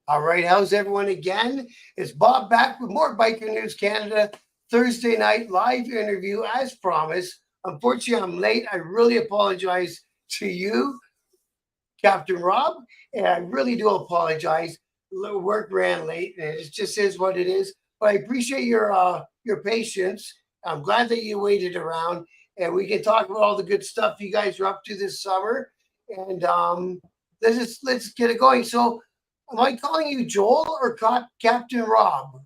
All right, how's everyone again? It's Bob back with more Biker News Canada Thursday night live interview as promised. Unfortunately, I'm late. I really apologize to you, Captain Rob, and I really do apologize. Work ran late, and it just is what it is. But I appreciate your patience. I'm glad that you waited around, and we can talk about all the good stuff you guys are up to this summer. And let's get it going. So, am I calling you Joel or Captain Rob?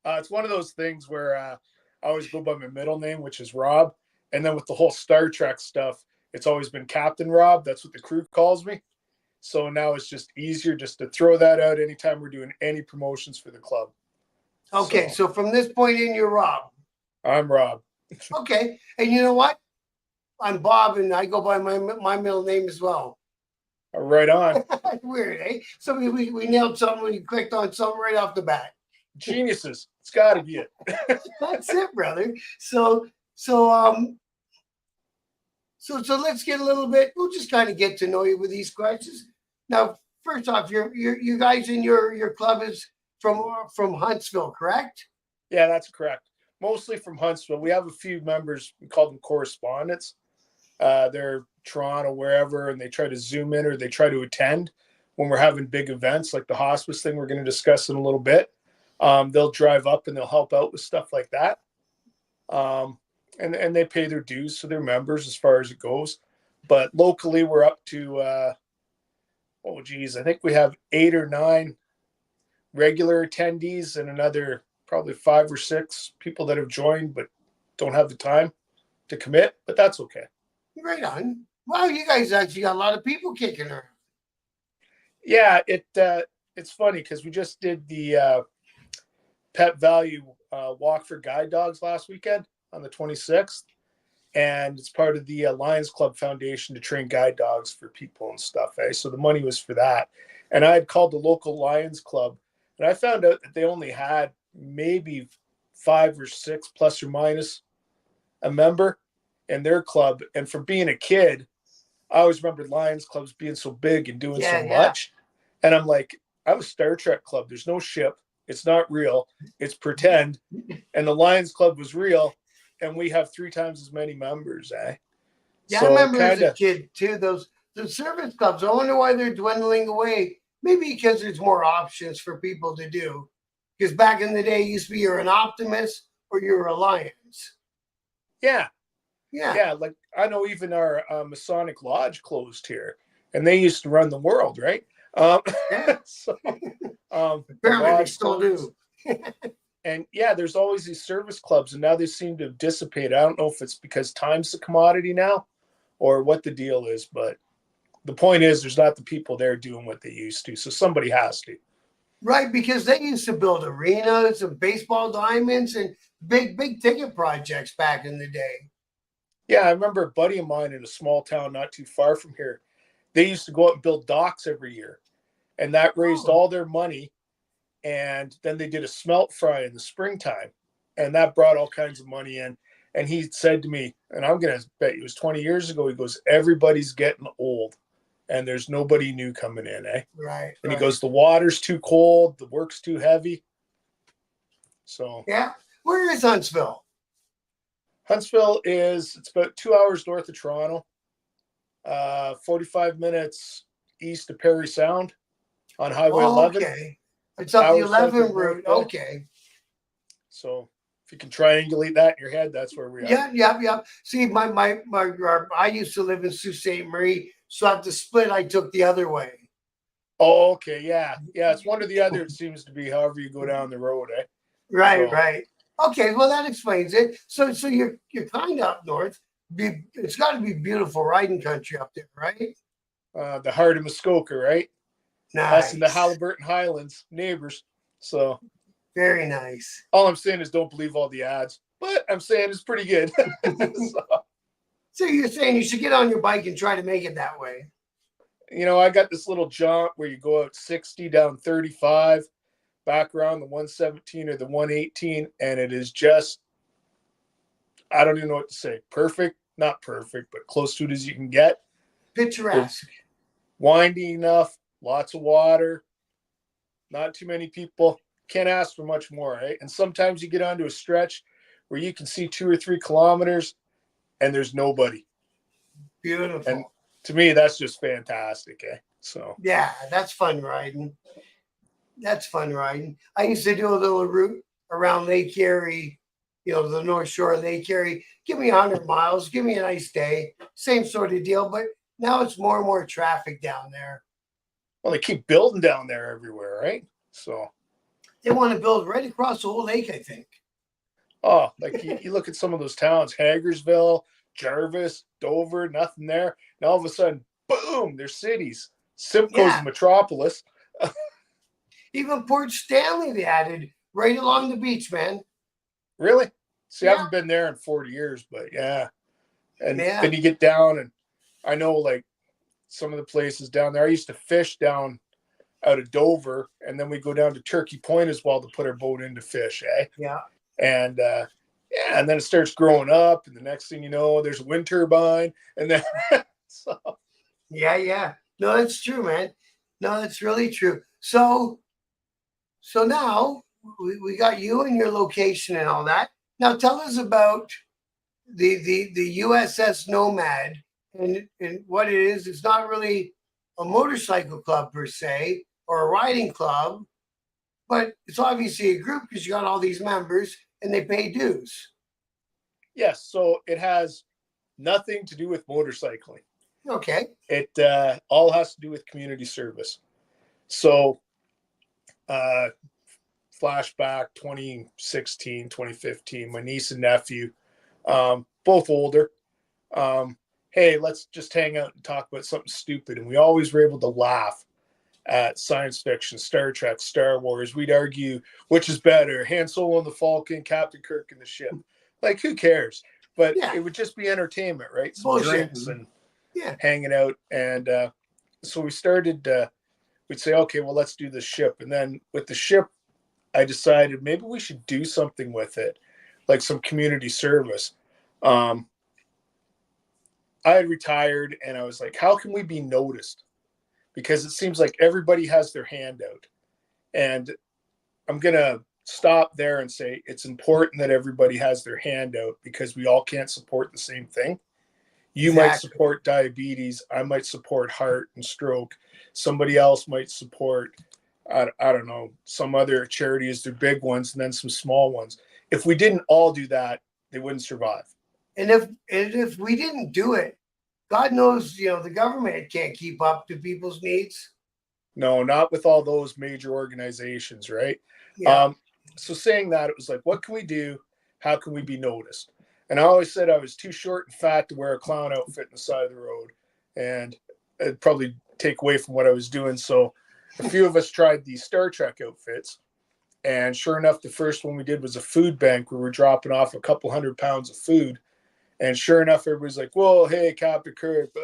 It's one of those things where I always go by my middle name, which is Rob. And then with the whole Star Trek stuff, it's always been Captain Rob. That's what the crew calls me. So now it's just easier just to throw that out anytime we're doing any promotions for the club. Okay, so from this point in, you're Rob. I'm Rob. Okay, and you know what? I'm Bob, and I go by my middle name as well. Right on. Weird, eh? So we nailed something. We clicked on something right off the bat. Geniuses. It's got to be it. That's it, brother. So let's get a little bit. We'll just kind of get to know you with these questions. Now, first off, you guys in your club is from Huntsville, correct? Yeah, that's correct. Mostly from Huntsville. We have a few members. We call them correspondents. They're Toronto, wherever, and they try to zoom in or they try to attend when we're having big events like the hospice thing we're going to discuss in a little bit. They'll drive up and they'll help out with stuff like that. And they pay their dues to their members as far as it goes. But locally, we're up to, I think we have 8 or 9 regular attendees and another probably 5 or 6 people that have joined but don't have the time to commit. But that's okay. Right on. Wow, you guys actually got a lot of people kicking around. Yeah, it's funny because we just did the Pet Value Walk for Guide Dogs last weekend on the 26th. And it's part of the Lions Club Foundation to train guide dogs for people and stuff. So the money was for that. And I had called the local Lions Club, and I found out that they only had maybe 5 or 6 plus or minus a member in their club. And from being a kid, I always remembered Lions clubs being so big and doing so much. And I'm like, I'm a Star Trek club. There's no ship. It's not real. It's pretend. And the Lions Club was real. And we have 3 times as many members, eh? Yeah, so I remember as a kid, too, those service clubs. I wonder why they're dwindling away. Maybe because there's more options for people to do. Because back in the day, it used to be you're an Optimist or you're a Lions. Yeah. Like I know even our Masonic Lodge closed here, and they used to run the world, right? So, apparently they still do. And yeah, there's always these service clubs, and now they seem to have dissipated. I don't know if it's because time's a commodity now, or what the deal is, but the point is, there's not the people there doing what they used to, so somebody has to. Right, because they used to build arenas and baseball diamonds and big ticket projects back in the day. Yeah, I remember a buddy of mine in a small town not too far from here. They used to go out and build docks every year, and that raised all their money. And then they did a smelt fry in the springtime, and that brought all kinds of money in. And he said to me, and I'm going to bet it was 20 years ago, he goes, everybody's getting old, and there's nobody new coming in, eh? Right. And he goes, the water's too cold, the work's too heavy. So yeah. Where is Huntsville? Huntsville it's about 2 hours north of Toronto, 45 minutes east of Parry Sound on Highway 11. Okay. It's up the 11 route. Okay. So if you can triangulate that in your head, that's where we are. Yeah. See, I used to live in Sault Ste. Marie, so at the split, I took the other way. Oh, okay. Yeah. It's one or the other. It seems to be however you go down the road, eh? Right. Okay, well that explains it. So you're kind of up north. It's got to be beautiful riding country up there, right? The heart of Muskoka, right? Nice. Us in the Halliburton Highlands, neighbors. So very nice. All I'm saying is don't believe all the ads, but I'm saying it's pretty good. So you're saying you should get on your bike and try to make it that way? I got this little jaunt where you go out 60 down 35. Back around the 117 or the 118, and it is just, I don't even know what to say. Perfect, not perfect, but close to it as you can get. Picturesque. Windy enough, lots of water. not too many people. Can't ask for much more, right? And sometimes you get onto a stretch where you can see 2 or 3 kilometers and there's nobody. Beautiful. And to me, that's just fantastic, eh? So yeah, that's fun riding. That's fun riding. I used to do a little route around Lake Erie, the North Shore of Lake Erie. Give me 100 miles. Give me a nice day. Same sort of deal. But now it's more and more traffic down there. well, they keep building down there everywhere, right? So They want to build right across the whole lake, I think. oh, like you look at some of those towns, Hagersville, Jarvis, Dover, nothing there. And all of a sudden, boom, there's cities. Simcoe's Yeah. a metropolis. Even Port Stanley, they added right along the beach, man. Really? See, I Yeah. haven't been there in 40 years, but yeah. And Yeah. then you get down, and I know like some of the places down there. I used to fish down out of Dover, and then we go down to Turkey Point as well to put our boat in to fish, eh? Yeah. And yeah, and then it starts growing up, and the next thing you know, there's a wind turbine, and then so Yeah. No, that's true, man. No, that's really true. So now we got you and your location and all that. Now tell us about the U.S.S. Nomad and what it is. It's not really a motorcycle club per se or a riding club, but it's obviously a group because you got all these members and they pay dues. yes, so it has nothing to do with motorcycling. Okay. It all has to do with community service. So flashback 2016, 2015, my niece and nephew, both older. Hey, let's just hang out and talk about something stupid. And we always were able to laugh at science fiction, Star Trek, Star Wars. We'd argue which is better, Han Solo and the Falcon, Captain Kirk and the ship. Like, who cares? But Yeah. it would just be entertainment, right? Some Bullshit. drinks and Yeah. hanging out. And so we started, we'd say, okay, well, let's do the ship. And then with the ship, I decided maybe we should do something with it, like some community service. I had retired and I was like, how can we be noticed? Because it seems like everybody has their hand out. And I'm going to stop there and say it's important that everybody has their hand out because we all can't support the same thing. You might support diabetes. I might support heart and stroke. Somebody else might support, I don't know, some other charities, they're big ones, and then some small ones. If we didn't all do that, they wouldn't survive. And if we didn't do it, God knows, the government can't keep up to people's needs. No, not with all those major organizations, right? Yeah. So saying that, it was like, what can we do? How can we be noticed? And I always said I was too short and fat to wear a clown outfit on the side of the road. And it'd probably take away from what I was doing. So a few of us tried these Star Trek outfits. And sure enough, the first one we did was a food bank. We were dropping off a couple 100 pounds of food. And sure enough, everybody's like, whoa, hey, Captain Kirk.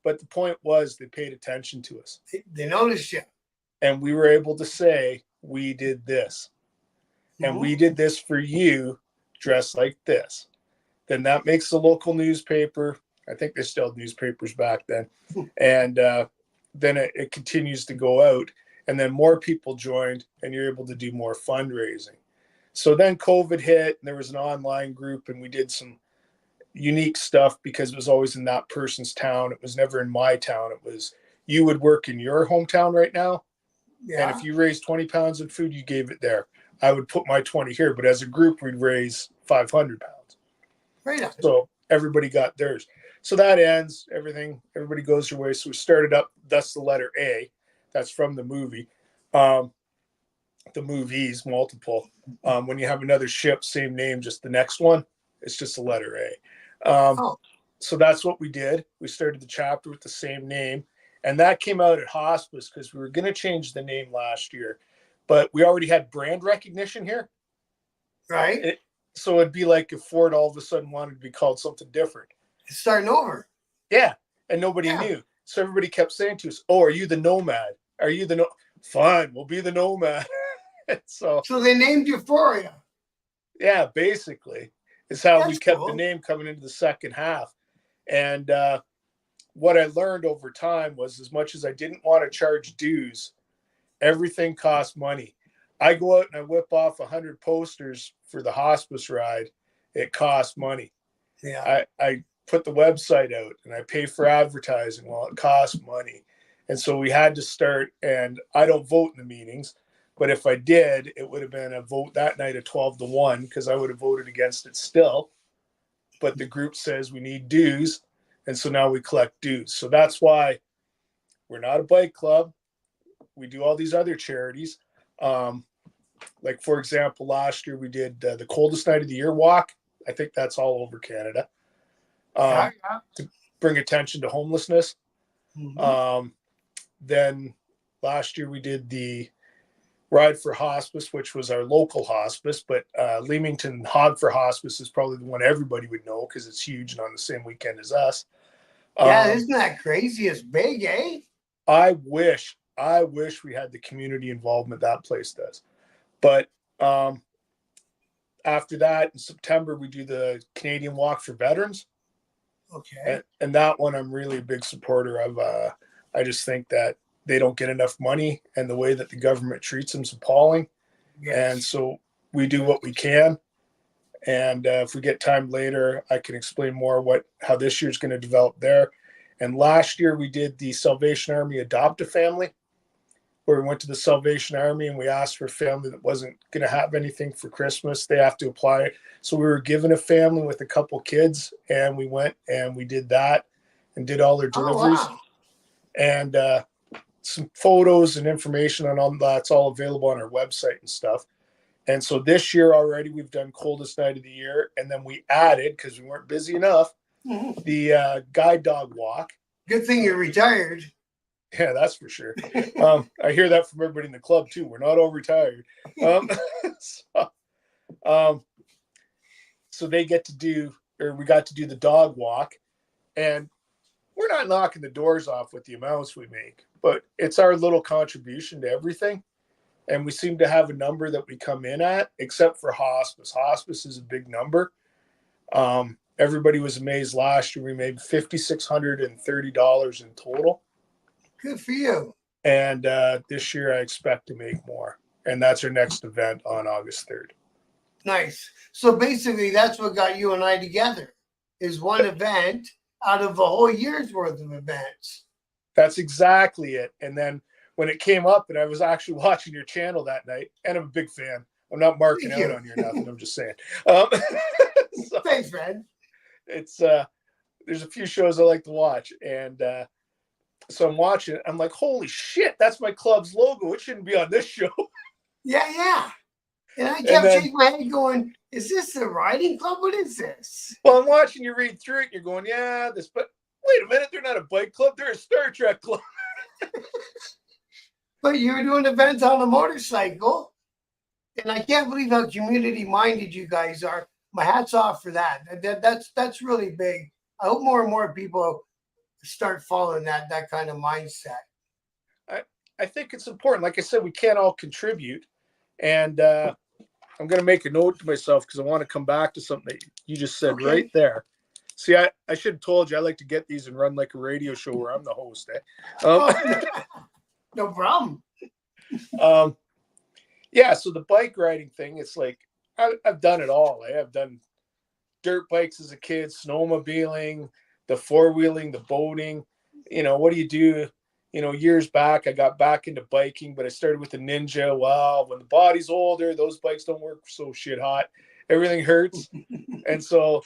But the point was they paid attention to us. They noticed you. And we were able to say, we did this. And we did this for you, dressed like this. Then that makes the local newspaper. I think they still had newspapers back then. And then it continues to go out. And then more people joined, and you're able to do more fundraising. So then COVID hit, and there was an online group, and we did some unique stuff because it was always in that person's town. It was never in my town. It was, you would work in your hometown right now. Yeah. And if you raised 20 pounds in food, you gave it there. I would put my 20 here, but as a group, we'd raise 500 pounds. Right on. So everybody got theirs. So that ends everything. Everybody goes their way. So we started up. That's the letter A. That's from the movie. The movies, multiple. When you have another ship, same name, just the next one, it's just the letter A. So that's what we did. We started the chapter with the same name. And that came out at Hospice because we were going to change the name last year. But we already had brand recognition here. Right. So it'd be like if Ford all of a sudden wanted to be called something different. It's starting over. Yeah. And nobody knew. So everybody kept saying to us, oh, are you the Nomad? Are you the Fine, we'll be the Nomad. So they named you for you. Yeah, basically. It's how we kept the name coming into the second half. And what I learned over time was as much as I didn't want to charge dues, Everything costs money. I go out and I whip off 100 posters for the hospice ride. It costs money. Yeah. I put the website out and I pay for advertising. Well, it costs money. And so we had to start, and I don't vote in the meetings, but if I did, it would have been a vote that night of 12-1 because I would have voted against it still. But the group says we need dues. And so now we collect dues. So that's why we're not a bike club. We do all these other charities. Like, for example, last year we did the coldest night of the year walk. I think that's all over Canada. Yeah. To bring attention to homelessness. Mhm. Then last year we did the Ride for Hospice, which was our local hospice, but Leamington Hog for Hospice is probably the one everybody would know because it's huge and on the same weekend as us. Yeah, isn't that crazy? It's big, eh? I wish we had the community involvement that place does. But after that, in September, we do the Canadian Walk for Veterans. Okay. And that one I'm really a big supporter of. I just think that they don't get enough money, and the way that the government treats them is appalling. Yes. And so we do what we can. And if we get time later, I can explain more how this year's going to develop there. And last year we did the Salvation Army Adopt a Family, where we went to the Salvation Army and we asked for a family that wasn't going to have anything for Christmas. They have to apply. So we were given a family with a couple kids, and we went and we did that and did all their deliveries. Oh, wow. And some photos and information on all that's all available on our website and stuff. And so this year already we've done coldest night of the year, and then we added, because we weren't busy enough, the guide dog walk. Good thing you're retired. Yeah, that's for sure. I hear that from everybody in the club too. We're not all retired. So they get to do, or we got to do the dog walk, and we're not knocking the doors off with the amounts we make, but it's our little contribution to everything. And we seem to have a number that we come in at, except for hospice. Hospice is a big number. Everybody was amazed last year. We made $5,630 in total. Good for you. And this year I expect to make more. And that's our next event on August 3rd. Nice. So basically that's what got you and I together, is one event out of a whole year's worth of events. That's exactly it. And then when it came up, and I was actually watching your channel that night, and I'm a big fan. I'm not marking out on you or nothing. I'm just saying. So thanks, man. It's there's a few shows I like to watch, and so I'm watching it. I'm like, holy shit, that's my club's logo. It shouldn't be on this show. Yeah. And I kept shaking my head going, is this the riding club? What is this? Well, I'm watching you read through it, and you're going, yeah, this, but wait a minute, they're not a bike club. They're a Star Trek club. But you were doing events on a motorcycle, and I can't believe how community-minded you guys are. My hat's off for that. That's really big. I hope more and more people start following that kind of mindset. I think it's important. Like I said, we can't all contribute, and I'm going to make a note to myself because I want to come back to something that you just said right there. See, I should have told you I like to get these and run like a radio show where I'm the host. No problem. Yeah, so the bike riding thing, it's like I've done it all. I have done dirt bikes as a kid, snowmobiling, the four-wheeling, the boating. What do you do? Years back, I got back into biking, but I started with the Ninja. Wow, when the body's older, those bikes don't work so shit hot. Everything hurts. And so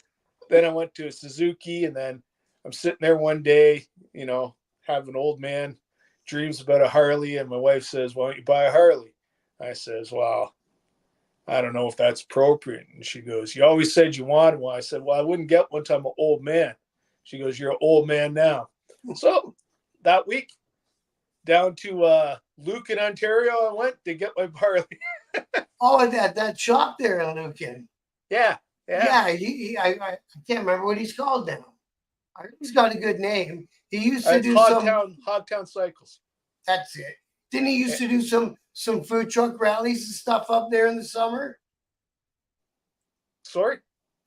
then I went to a Suzuki, and then I'm sitting there one day, have an old man dreams about a Harley, and my wife says, why don't you buy a Harley? I says, well, I don't know if that's appropriate. And she goes, you always said you wanted one. I said, well, I wouldn't get one till I'm an old man. She goes, you're an old man now. So that week, down to Lucan, Ontario, I went to get my Harley. Oh, that shop there in Lucan. Yeah. I can't remember what he's called now. He's got a good name. He used to do Hogtown Cycles. That's it. Didn't he used to do some food truck rallies and stuff up there in the summer? Sorry?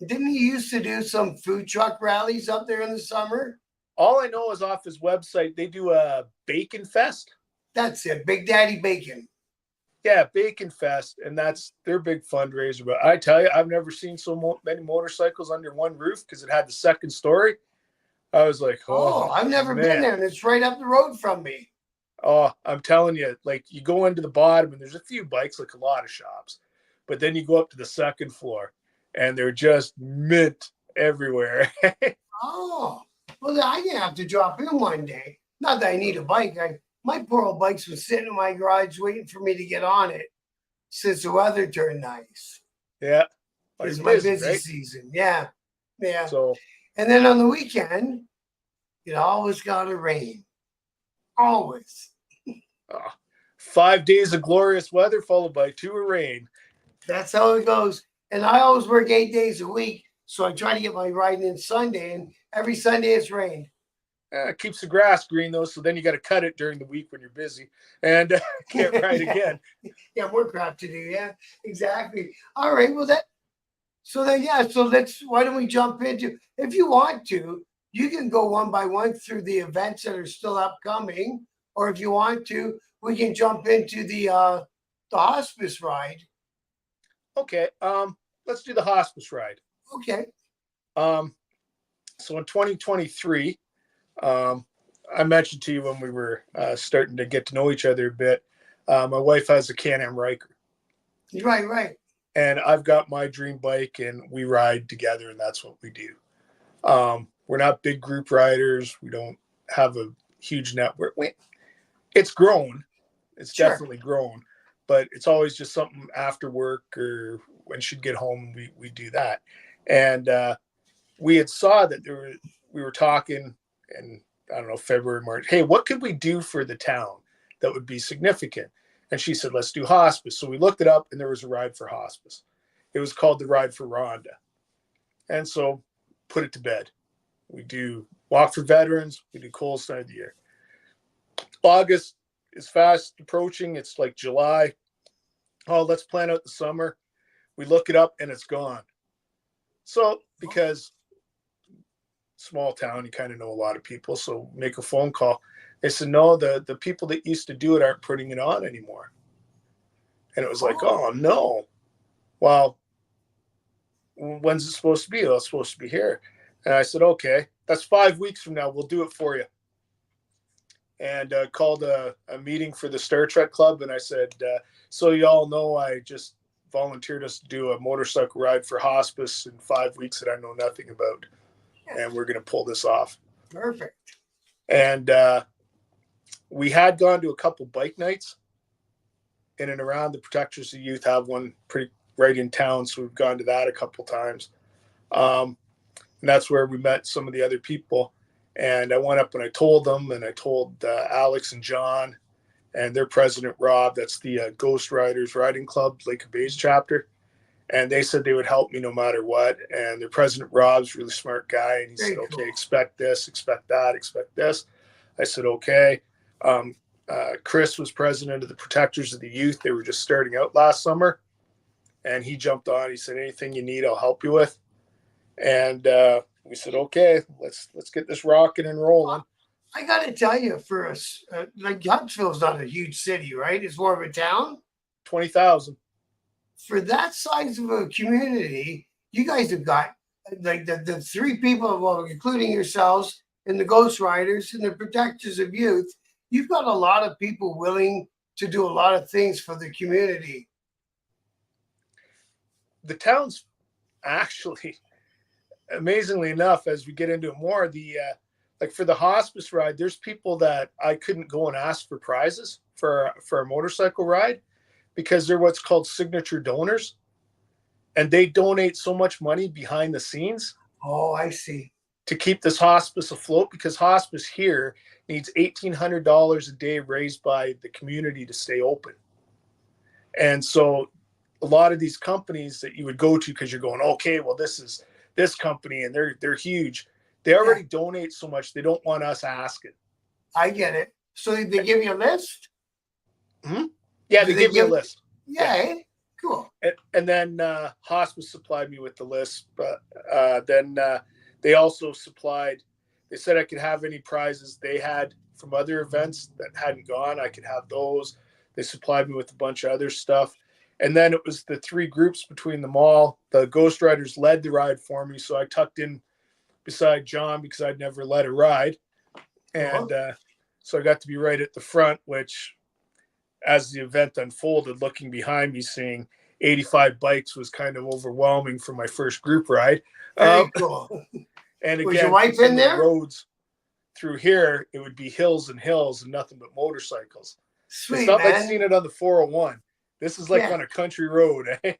Didn't he used to do some food truck rallies up there in the summer? All I know is off his website, they do a bacon fest. That's it. Big Daddy Bacon. Yeah, Bacon Fest, and that's their big fundraiser. But I tell you, I've never seen so many motorcycles under one roof because it had the second story. I was like, Oh, oh I've never been man. there, and it's right up the road from me. Oh, I'm telling you, like you go into the bottom and there's a few bikes, like a lot of shops, but then you go up to the second floor and they're just mint everywhere. Oh, well, then I'm gonna have to drop in one day. Not that I need a bike. My poor old bike's been sitting in my garage waiting for me to get on it since the weather turned nice. Yeah. Oh, It's you're my busy, busy right? season. Yeah, yeah. So, And then on the weekend, it always gotta rain. Always. 5 days of glorious weather followed by 2 of rain. That's how it goes. And I always work 8 days a week, so I try to get my ride in Sunday, and every Sunday it's rained. It keeps the grass green though, so then you got to cut it during the week when you're busy and can't ride again. Yeah, more crap to do. Yeah, exactly. All right. Well, so then, yeah. So why don't we jump into, if you want to, you can go one by one through the events that are still upcoming, or if you want to, we can jump into the hospice ride. Okay. Let's do the hospice ride. Okay. So in 2023, I mentioned to you when we were starting to get to know each other a bit, my wife has a Can-Am Riker. Right. And I've got my dream bike and we ride together and that's what we do. We're not big group riders. We don't have a huge network. It's grown. It's Sure. definitely grown, but it's always just something after work or when she'd get home, we do that. And we had saw that we were talking in, I don't know, February, March. Hey, what could we do for the town that would be significant? And she said, let's do hospice. So we looked it up and there was a ride for hospice. It was called the Ride for Rhonda. And so put it to bed. We do Walk for Veterans. We do coldest time of the year. August is fast approaching. It's like July. Oh, let's plan out the summer. We look it up and it's gone. So because small town, you kind of know a lot of people. So make a phone call. They said, no, the people that used to do it aren't putting it on anymore. And it was like, oh no. Well, when's it supposed to be? Oh, it's supposed to be here. And I said, okay, that's 5 weeks from now. We'll do it for you. And called a meeting for the Star Trek Club. And I said, so y'all know I just volunteered us to do a motorcycle ride for hospice in 5 weeks that I know nothing about. And we're going to pull this off. Perfect. And we had gone to a couple bike nights in and around. The Protectors of Youth have one pretty right in town. So we've gone to that a couple times. And that's where we met some of the other people. And I went up and I told them, and I told Alex and John and their president, Rob, that's the Ghost Riders Riding Club, Lake of Bays chapter. And they said they would help me no matter what. And their president, Rob's a really smart guy. And he said, okay, expect this, expect that, expect this. I said, okay. Chris was president of the Protectors of the Youth. They were just starting out last summer. And he jumped on. He said, anything you need, I'll help you with. And we said, okay, let's get this rocking and rolling. I got to tell you, for us, like Huntsville is not a huge city, right? It's more of a town. 20,000. For that size of a community, you guys have got like the three people, well, including yourselves and the Ghost Riders and the Protectors of Youth. You've got a lot of people willing to do a lot of things for the community. The town's actually, amazingly enough, as we get into it more, like for the hospice ride, there's people that I couldn't go and ask for prizes for a motorcycle ride because they're what's called signature donors, and they donate so much money behind the scenes. Oh, I see. To keep this hospice afloat, because hospice here needs $1,800 a day raised by the community to stay open. And so a lot of these companies that you would go to because you're going, okay, well, this is this company and they're huge. They already donate so much. They don't want us asking. I get it. So they give you a list? Mm-hmm. Yeah, they give me a list. Yeah. Cool. And then hospice supplied me with the list, but then they also supplied They said I could have any prizes they had from other events that hadn't gone. I could have those. They supplied me with a bunch of other stuff. And then it was the three groups between them all. The Ghost Riders led the ride for me. So I tucked in beside John because I'd never led a ride. And so I got to be right at the front, which as the event unfolded, looking behind me, seeing 85 bikes was kind of overwhelming for my first group ride. Very cool. And again, was your wife some in of the there? roads through here, it would be hills and hills and nothing but motorcycles. Sweet, it's not man. like seeing it on the 401. This is like on a country road. Eh?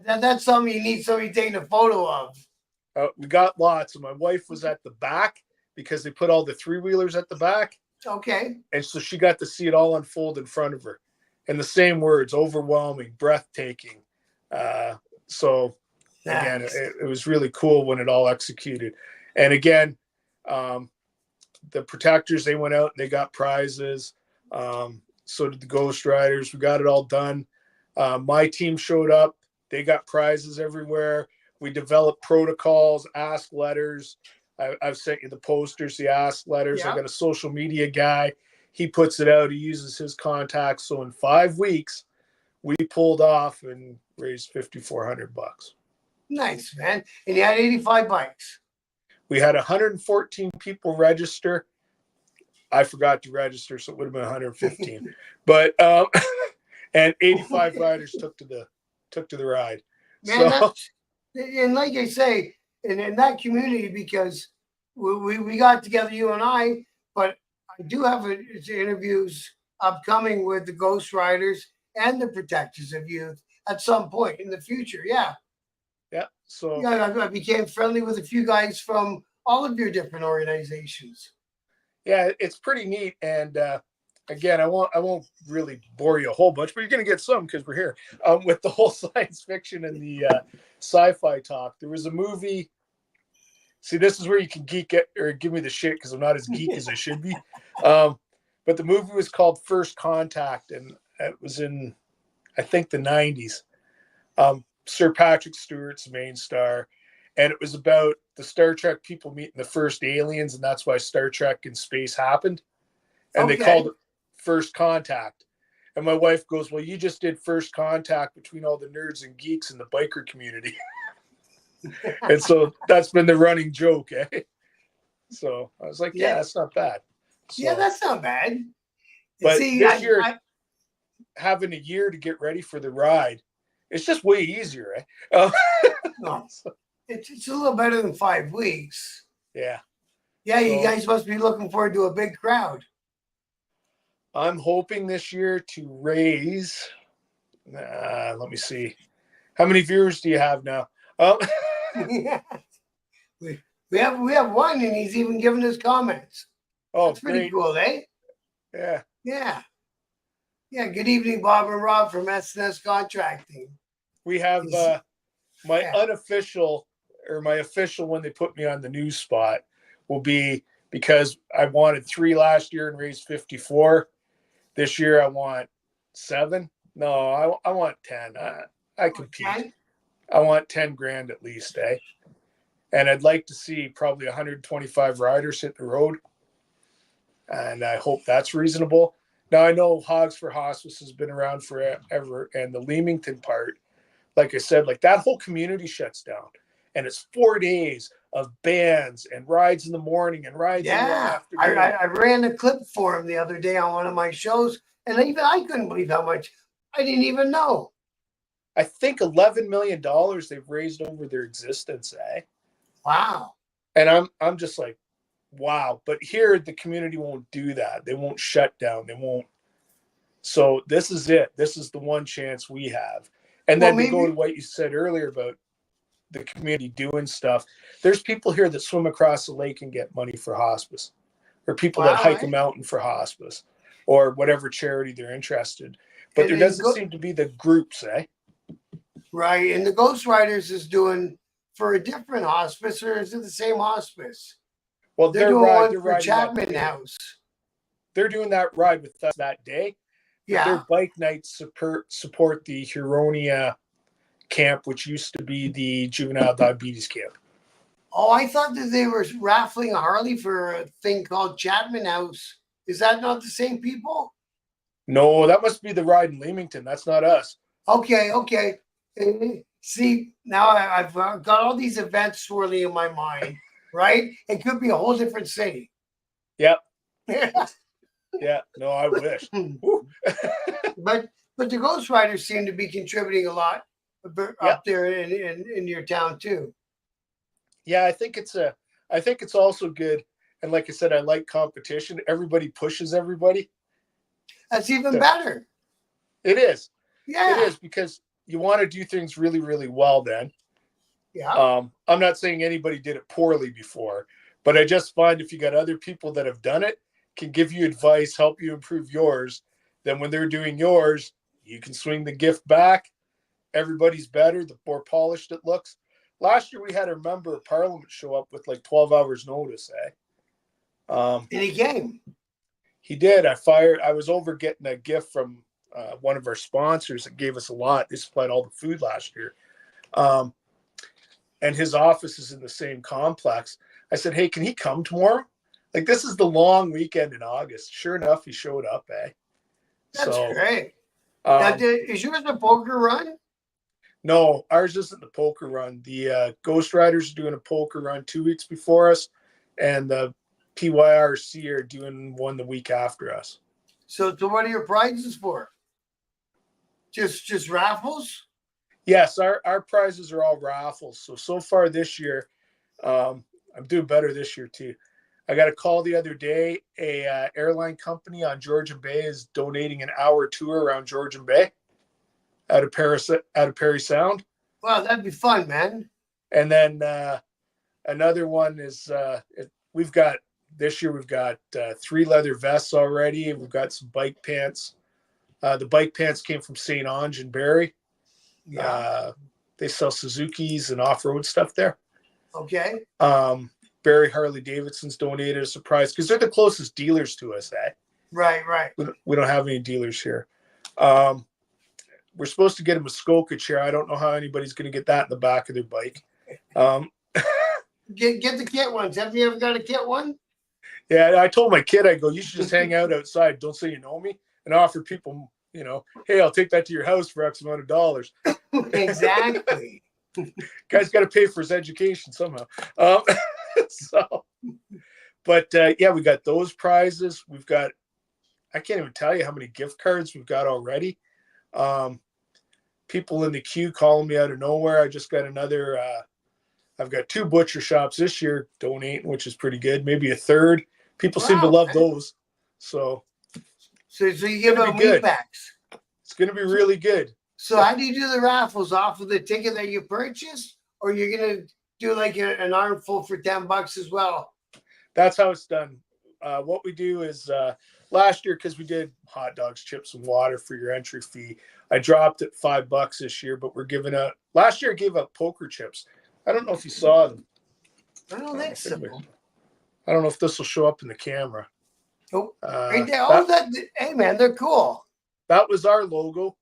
That's something you need somebody taking a photo of. We got lots. And my wife was at the back because they put all the three-wheelers at the back. Okay. And so she got to see it all unfold in front of her. And the same words, overwhelming, breathtaking. So again, it was really cool when it all executed. And again, the protectors, they went out and they got prizes. So did the Ghost Riders. We got it all done. My team showed up. They got prizes everywhere. We developed protocols, ask letters. I've sent you the posters, the ask letters. Yeah. I got a social media guy. He puts it out. He uses his contacts. So in 5 weeks, we pulled off and raised $5,400. Nice, man. And you had 85 bikes. We had 114 people register. I forgot to register, so it would have been 115. But and 85 riders took to the ride. Man, so, and like I say, in that community, because we got together, you and I, but I do have interviews upcoming with the Ghost Riders and the Protectors of Youth at some point in the future. Yeah. Yeah. So yeah, I became friendly with a few guys from all of your different organizations. Yeah, it's pretty neat. And again, I won't really bore you a whole bunch, but you're going to get some because we're here with the whole science fiction and the sci-fi talk. There was a movie. See, this is where you can geek it or give me the shit because I'm not as geek as I should be. But the movie was called First Contact, and it was in, I think, the 90s. Sir Patrick Stewart's main star. And it was about the Star Trek people meeting the first aliens, and that's why Star Trek in space happened. And they called it First Contact. And my wife goes, well, you just did First Contact between all the nerds and geeks in the biker community. And so that's been the running joke, eh? So I was like, yeah, that's not bad. So, yeah, that's not bad. But this year, having a year to get ready for the ride, it's just way easier, eh? No. It's a little better than 5 weeks. Yeah. Yeah, you guys must be looking forward to a big crowd. I'm hoping this year to raise, let me see. How many viewers do you have now? We have one, and he's even given us comments. Oh, that's pretty great. Cool, eh? Yeah. Yeah. Yeah. Good evening, Bob and Rob from S&S Contracting. We have my unofficial or my official when they put me on the news spot will be because I wanted 3 last year and raised 54. This year I want 7. No, I want 10. I compete. 10? I want 10 grand at least, eh? And I'd like to see probably 125 riders hit the road. And I hope that's reasonable. Now I know Hogs for Hospice has been around forever, and the Leamington part, like I said, like that whole community shuts down. And it's 4 days of bands and rides in the morning and rides in the afternoon. I ran a clip for him the other day on one of my shows, and even I couldn't believe how much I didn't even know. I think $11 million they've raised over their existence, eh? Wow. And I'm just like, wow. But here the community won't do that. They won't shut down. They won't. So this is it. This is the one chance we have. And then to go to what you said earlier about the community doing stuff. There's people here that swim across the lake and get money for hospice, or people that hike a mountain for hospice, or whatever charity they're interested. But there doesn't seem to be the groups, eh? Right. And the Ghost Riders is doing for a different hospice, or is it the same hospice? Well, they're doing one for Chapman House. They're doing that ride with us that day. Yeah. Their bike nights support the Huronia camp, which used to be the juvenile diabetes camp. Oh, I thought that they were raffling a Harley for a thing called Chapman House. Is that not the same people? No, that must be the ride in Leamington. That's not us. Okay, okay. See, now I've got all these events swirling in my mind, right? It could be a whole different city. Yep. Yeah. No, I wish. but the Ghost Riders seem to be contributing a lot Yep. up there in your town too. Yeah, I think it's also good. And like I said, I like competition. Everybody pushes everybody. That's even So better. it is. It Yeah, is because you want to do things really, really well then. yeah. I'm not saying anybody did it poorly before, but I just find if you got other people that have done it, can give you advice, help you improve yours, then when they're doing yours, you can swing the gift back. Everybody's better, the more polished it looks. Last year we had a member of parliament show up with like 12 hours notice, In a game. He did. I was over getting a gift from one of our sponsors that gave us a lot. They supplied all the food last year. Um, and his office is in the same complex. I said, hey, can he come tomorrow? Like, this is the long weekend in August. Sure enough, he showed up, That's So, great. Now, um, is yours a poker run? no, ours isn't the poker run. The Ghost Riders are doing a poker run 2 weeks before us, and the PYRC are doing one the week after us. So what are your prizes for? Just raffles? Yes, our prizes are all raffles. So far this year, I'm doing better this year too. I got a call the other day. A airline company on Georgian Bay is donating an hour tour around Georgian Bay out of Paris, out of Perry Sound. Wow, that'd be fun, man. And then another one is we've got this year we've got 3 leather vests already. We've got some bike pants. The bike pants came from St. Ange and Barrie. Yeah. They sell Suzuki's and off-road stuff there. Okay. Barrie Harley Davidson's donated a surprise because they're the closest dealers to us. Right. We don't have any dealers here. We're supposed to get a Muskoka chair. I don't know how anybody's going to get that in the back of their bike. Get the kit ones. Have you ever got a kit one? Yeah, I told my kid, I go, you should just hang out outside. Don't say you know me, and offer people, hey, I'll take that to your house for X amount of dollars. Exactly. Guy's got to pay for his education somehow. But yeah, we got those prizes. We've got, I can't even tell you how many gift cards we've got already. People in the queue calling me out of nowhere. I just got another, I've got 2 butcher shops this year donating, which is pretty good. Maybe a third. People seem to love those. So you give out meat packs. It's going to be really good. So how do you do the raffles off of the ticket that you purchased, or you're going to do like an armful for $10 as well? That's how it's done. What we do is last year, because we did hot dogs, chips, and water for your entry fee, I dropped it $5 this year, but we're giving out, last year I gave out poker chips. I don't know if you saw them. I don't think so. I don't know if this will show up in the camera. Oh, right there. Hey man, they're cool. That was our logo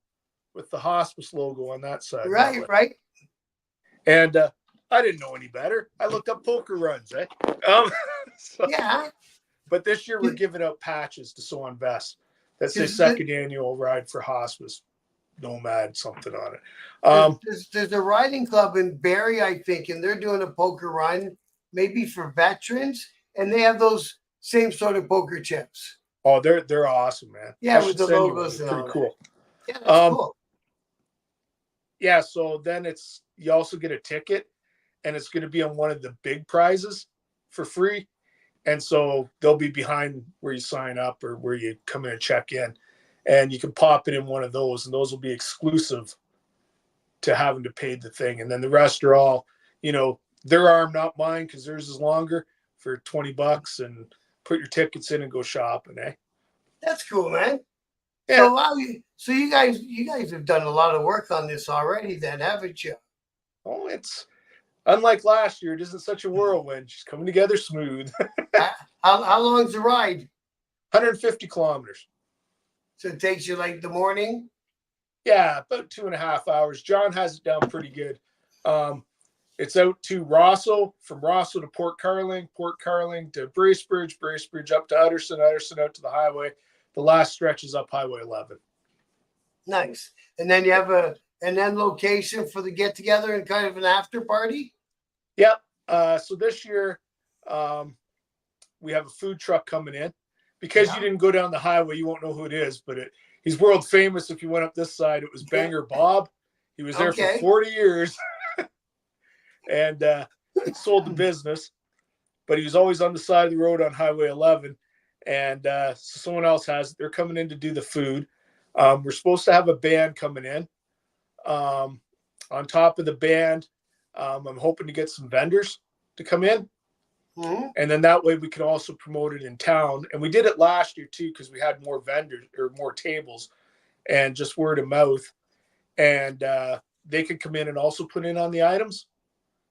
with the hospice logo on that side. Right. And I didn't know any better. I looked up poker runs, Yeah. But this year we're giving out patches to sew on vests. That's the second annual ride for hospice. Nomad, something on it. There's a riding club in Barrie, I think, and they're doing a poker run, maybe for veterans, and they have those same sort of poker chips. Oh, they're awesome, man. Yeah, with the logos and pretty all cool. That. Yeah, that's cool. Yeah, so then you also get a ticket, and it's going to be on one of the big prizes for free. And so they'll be behind where you sign up or where you come in and check in. And you can pop it in one of those, and those will be exclusive to having to pay the thing. And then the rest are all, their arm, not mine, because theirs is longer, for $20, and put your tickets in and go shopping, That's cool, man. Yeah. So you guys have done a lot of work on this already, then, haven't you? Oh, it's unlike last year. It isn't such a whirlwind. Just coming together smooth. How long's the ride? 150 kilometers. So it takes you like the morning? Yeah, about 2.5 hours. John has it down pretty good. It's out to Rosso, from Rosso to Port Carling to Bracebridge, Bracebridge up to Utterson, Utterson out to the highway. The last stretch is up Highway 11. Nice. And then you have an end location for the get together and kind of an after party. Yep. So this year, we have a food truck coming in. Because you didn't go down the highway, you won't know who it is, but he's world famous. If you went up this side, it was Banger Bob. He was there for 40 years and sold the business, but he was always on the side of the road on Highway 11. And so someone else they're coming in to do the food. We're supposed to have a band coming in. On top of the band, I'm hoping to get some vendors to come in. Mm-hmm. And then that way we can also promote it in town. And we did it last year too, because we had more vendors or more tables and just word of mouth. And they could come in and also put in on the items.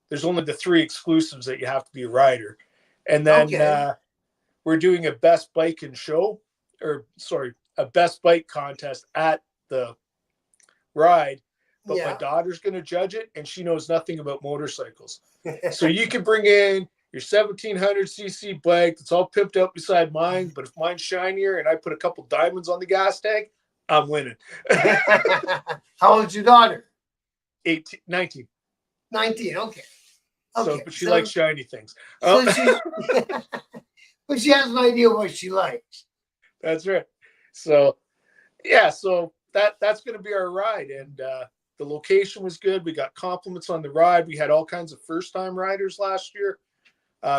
There's only the 3 exclusives that you have to be a rider. And then we're doing a best bike and show, a best bike contest at the ride. But my daughter's going to judge it, and she knows nothing about motorcycles. So you can bring in your 1700cc bike that's all pimped up beside mine, but if mine's shinier and I put a couple diamonds on the gas tank, I'm winning. How old's your daughter? 19. 19, okay. So, but she likes shiny things. So but she has an idea what she likes. That's right. So, so that's going to be our ride. And the location was good. We got compliments on the ride. We had all kinds of first-time riders last year.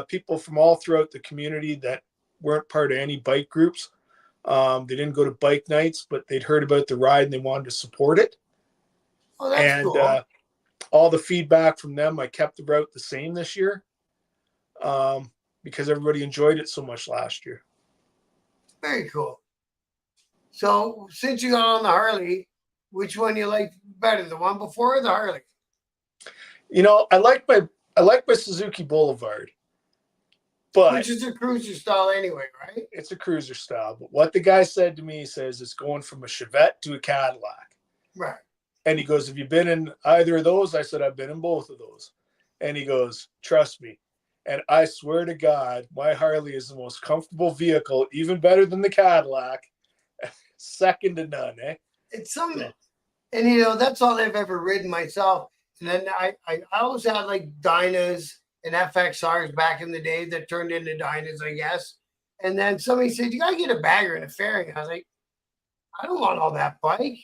People from all throughout the community that weren't part of any bike groups. They didn't go to bike nights, but they'd heard about the ride and they wanted to support it. Oh, that's cool. All the feedback from them, I kept the route the same this year because everybody enjoyed it so much last year. Very cool. So since you got on the Harley, which one you like better, the one before or the Harley? I like my Suzuki Boulevard. But which is a cruiser style anyway, right? It's a cruiser style. But what the guy said to me, he says it's going from a Chevette to a Cadillac. Right. And he goes, have you been in either of those? I said, I've been in both of those. And he goes, trust me. And I swear to God, my Harley is the most comfortable vehicle, even better than the Cadillac. Second to none, eh? It's something. And, that's all I've ever ridden myself. And then I always had like Dynas and FXRs back in the day that turned into Dynas, I guess. And then somebody said, you got to get a bagger and a fairing. I was like, I don't want all that bike.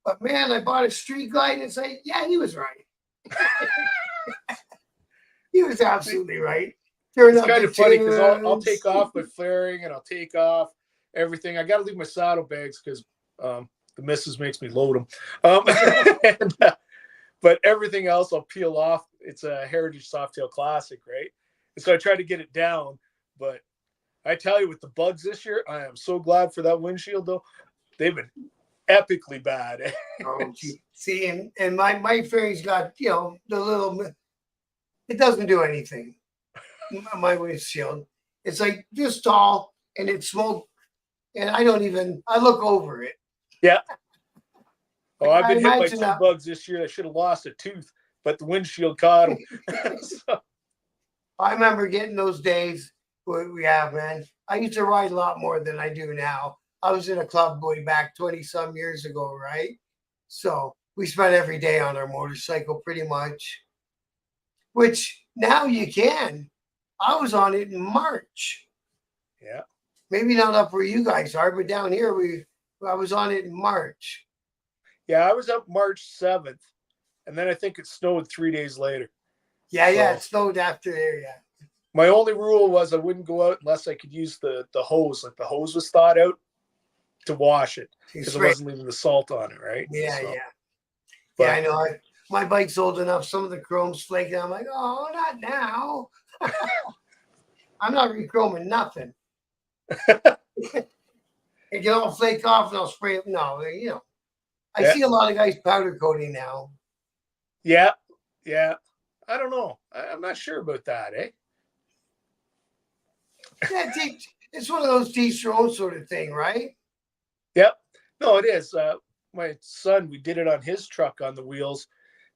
But man, I bought a Street Glide and it's like, yeah, he was right. He was absolutely right. It's kind of funny because I'll take off my flaring and I'll take off everything. I got to leave my saddlebags because the missus makes me load them. But everything else I'll peel off. It's a Heritage Softail Classic, right? And so I try to get it down. But I tell you, with the bugs this year, I am so glad for that windshield, though. They've been epically bad. Oh, see, and my fairing's got, the little, it doesn't do anything. My windshield. It's like this tall and it's smoke. And I look over it. Yeah. Oh, I've been hit by 2 bugs this year. I should have lost a tooth, but the windshield caught them. So. I remember getting those days we have, man. I used to ride a lot more than I do now. I was in a club way back 20-some years ago, right? So we spent every day on our motorcycle pretty much, which now you can. I was on it in March. Yeah. Maybe not up where you guys are, but down here I was on it in March. Yeah, I was up March 7th, and then I think it snowed 3 days later. Yeah, it snowed after there, yeah. My only rule was I wouldn't go out unless I could use the hose. Like the hose was thawed out to wash it because I wasn't leaving the salt on it, right? Yeah, so, but, I know. My bike's old enough. Some of the chrome's flaking. I'm like, oh, not now. I'm not re-chroming nothing. It can all flake off and I'll spray it. No, I see a lot of guys powder coating now. Yeah. I don't know. I'm not sure about that, eh? Yeah, it's one of those teach your own sort of thing, right? Yep. No, it is. My son, we did it on his truck on the wheels,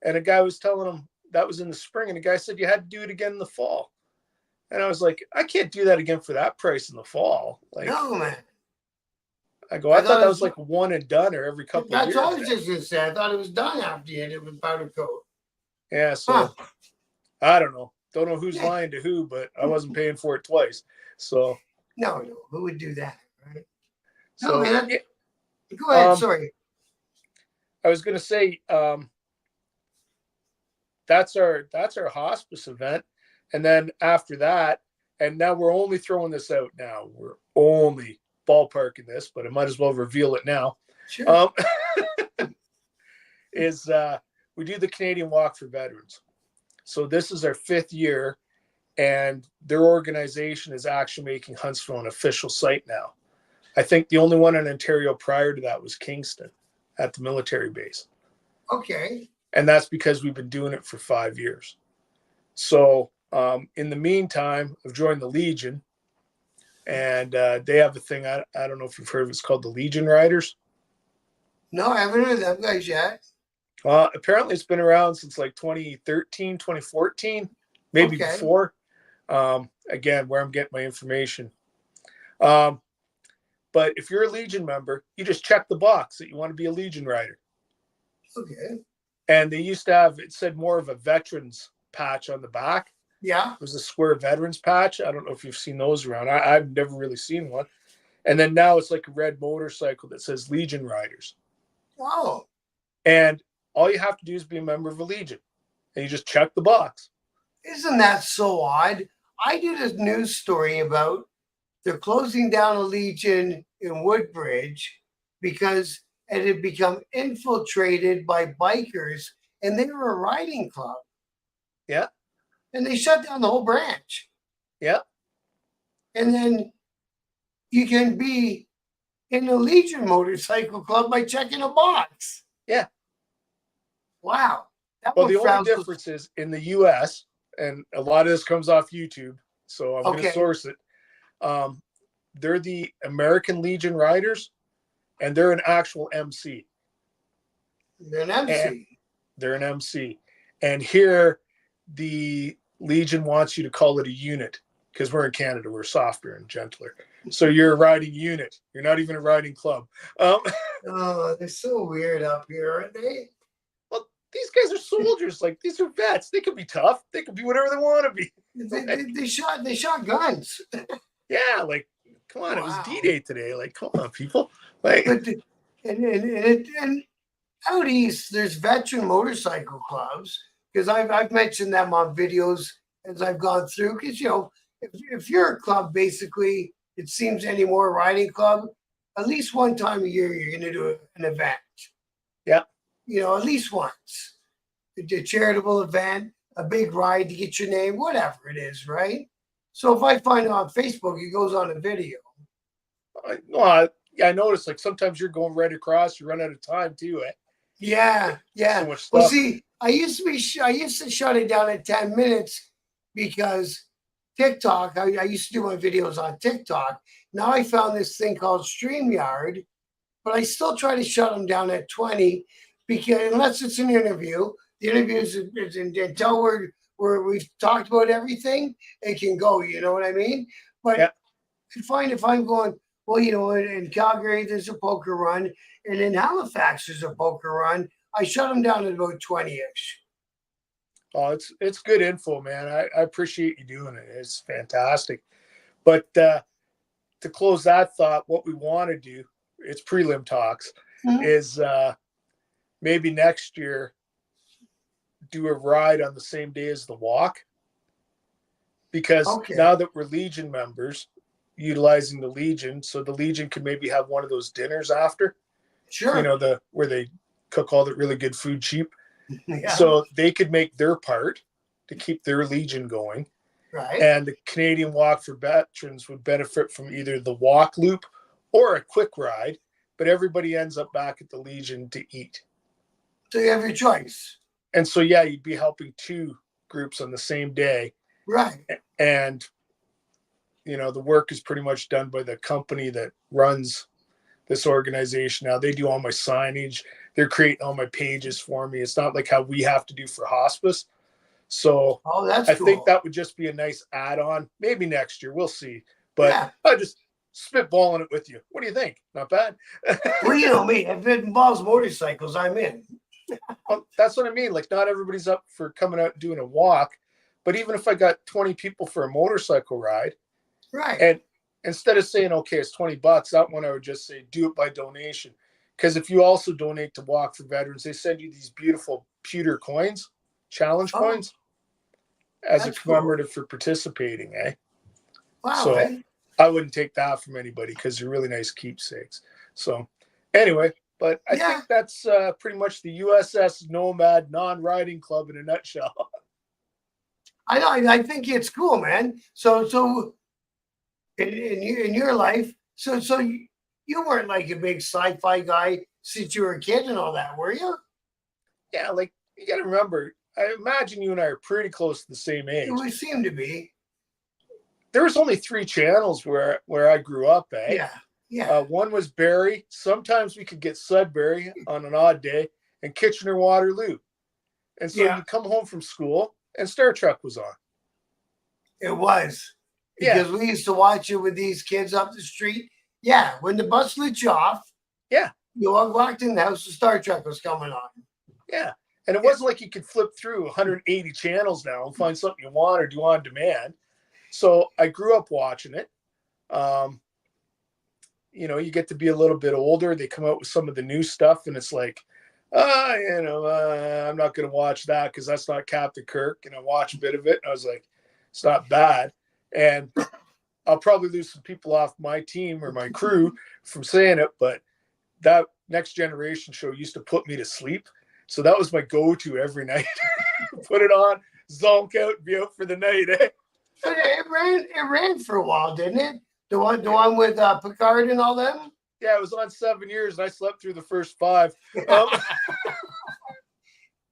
and a guy was telling him, that was in the spring, and the guy said you had to do it again in the fall. And I was like, I can't do that again for that price in the fall. Like, No, man. I go, I I thought thought that it was like one and done or every couple of that's years. what I was just gonna say. I thought it was done after you hit it with powder coat. Yeah, so I don't know. Don't know who's lying to who, but I wasn't paying for it twice. So No, who would do that, right? No, so man. yeah, Go ahead. Sorry. I was gonna say that's our hospice event. And then after that, and now we're only throwing this out now. We're only ballparking this, but I might as well reveal it now. Sure. Is we do the Canadian Walk for Veterans. So this is our 5th year, and their organization is actually making Huntsville an official site now. I think the only one in Ontario prior to that was Kingston at the military base. Okay. And that's because we've been doing it for 5 years. So in the meantime, I've joined the Legion, and they have a thing. I don't know if you've heard of it. It's called the Legion Riders. No, I haven't heard of them guys yet. Apparently it's been around since like 2013, 2014, maybe before. Again, where I'm getting my information. But if you're a Legion member, you just check the box that you want to be a Legion rider. Okay. And they used to have, it said more of a veterans patch on the back. Yeah. It was a square veterans patch. I don't know if you've seen those around. I've never really seen one. And then now it's like a red motorcycle that says Legion Riders. Oh. And all you have to do is be a member of a Legion. And you just check the box. Isn't that so odd? I did a news story about they're closing down a Legion in Woodbridge because it had become infiltrated by bikers, and they were a riding club. Yeah. And they shut down the whole branch. Yeah. And then you can be in the Legion Motorcycle Club by checking a box. Yeah. Wow. Well, the only difference is in the U.S., and a lot of this comes off YouTube, so I'm going to source it. They're the American Legion Riders, and they're an actual MC. They're an MC. They're an MC. And here, the Legion wants you to call it a unit, because we're in Canada, we're softer and gentler. So you're a riding unit. You're not even a riding club. Oh, they're so weird up here, aren't they? Well, these guys are soldiers. Like, these are vets. They could be tough. They could be whatever they want to be. They shot guns. Yeah, like, come on, It was D-Day today. Like, come on, people. Like, and out east, there's veteran motorcycle clubs, because I've mentioned them on videos as I've gone through. Because if you're a club, basically, it seems any more riding club, at least one time a year you're going to do an event. Yeah. At least once. A charitable event, a big ride to get your name, whatever it is, right? So if I find it on Facebook, it goes on a video. I noticed, like, sometimes you're going right across, you run out of time too. Yeah. So much stuff. Well, see, I used to shut it down at 10 minutes because TikTok, I used to do my videos on TikTok. Now I found this thing called StreamYard, but I still try to shut them down at 20, because unless it's an interview, the interview is until where we've talked about everything, it can go, you know what I mean? But I find if I'm going, well, in Calgary, there's a poker run, and in Halifax, there's a poker run, I shut them down at about 20-ish. Oh, it's good info, man. I appreciate you doing it. It's fantastic. But to close that thought, what we want to do, it's prelim talks, is maybe next year do a ride on the same day as the walk. Because now that we're Legion members, utilizing the Legion, so the Legion can maybe have one of those dinners after. Sure. Where they cook all that really good food cheap. Yeah. So they could make their part to keep their Legion going. Right. And the Canadian Walk for Veterans would benefit from either the walk loop or a quick ride, but everybody ends up back at the Legion to eat. So you have your choice. And so, yeah, you'd be helping two groups on the same day. Right. And, the work is pretty much done by the company that runs this organization. Now they do all my signage. They're creating all my pages for me. It's not like how we have to do for hospice. So Oh, that's I think cool. that would just be a nice add-on. Maybe next year, we'll see. But Yeah. I just spitballing it with you. What do you think? Not bad. Well, you know me. If it involves motorcycles, I'm in. Well, that's what I mean. Like, not everybody's up for coming out and doing a walk, but even if I got 20 people for a motorcycle ride, Right. and instead of saying, okay, it's $20, that one I would just say, do it by donation. Because if you also donate to Walk for Veterans, they send you these beautiful pewter coins, challenge Oh, coins, as a that's cool. commemorative for participating, eh? Wow, So eh? I wouldn't take that from anybody because they're really nice keepsakes. So anyway, but I Yeah. think that's pretty much the U.S.S. Nomad non-riding club in a nutshell. I know. I think it's cool, man. So in your life, so you weren't like a big sci-fi guy since you were a kid and all that, were you? Yeah, like you got to remember, I imagine you and I are pretty close to the same It age. would seem to be. There was only three channels where I grew up, eh? Yeah. Yeah. One was Barry. Sometimes we could get Sudbury on an odd day, and Kitchener Waterloo. And so Yeah. you come home from school, and Star Trek was on. It was Yeah, because we used to watch it with these kids up the street. Yeah. When the bus lit you off, yeah, you all walked in the house, the Star Trek was coming on. yeah. And it Yeah. wasn't like you could flip through 180 channels now and find something you want or do on demand. So I grew up watching it. Um, you get to be a little bit older. They come out with some of the new stuff, and it's like, I'm not going to watch that because that's not Captain Kirk. And I watched a bit of it, and I was like, it's not bad. And I'll probably lose some people off my team or my crew from saying it, but that Next Generation show used to put me to sleep. So that was my go-to every night. Put it on, zonk out, be out for the night. Eh? So it ran for a while, didn't it? The one with Picard and all them? Yeah, it was on 7 years, and I slept through the first five. Um,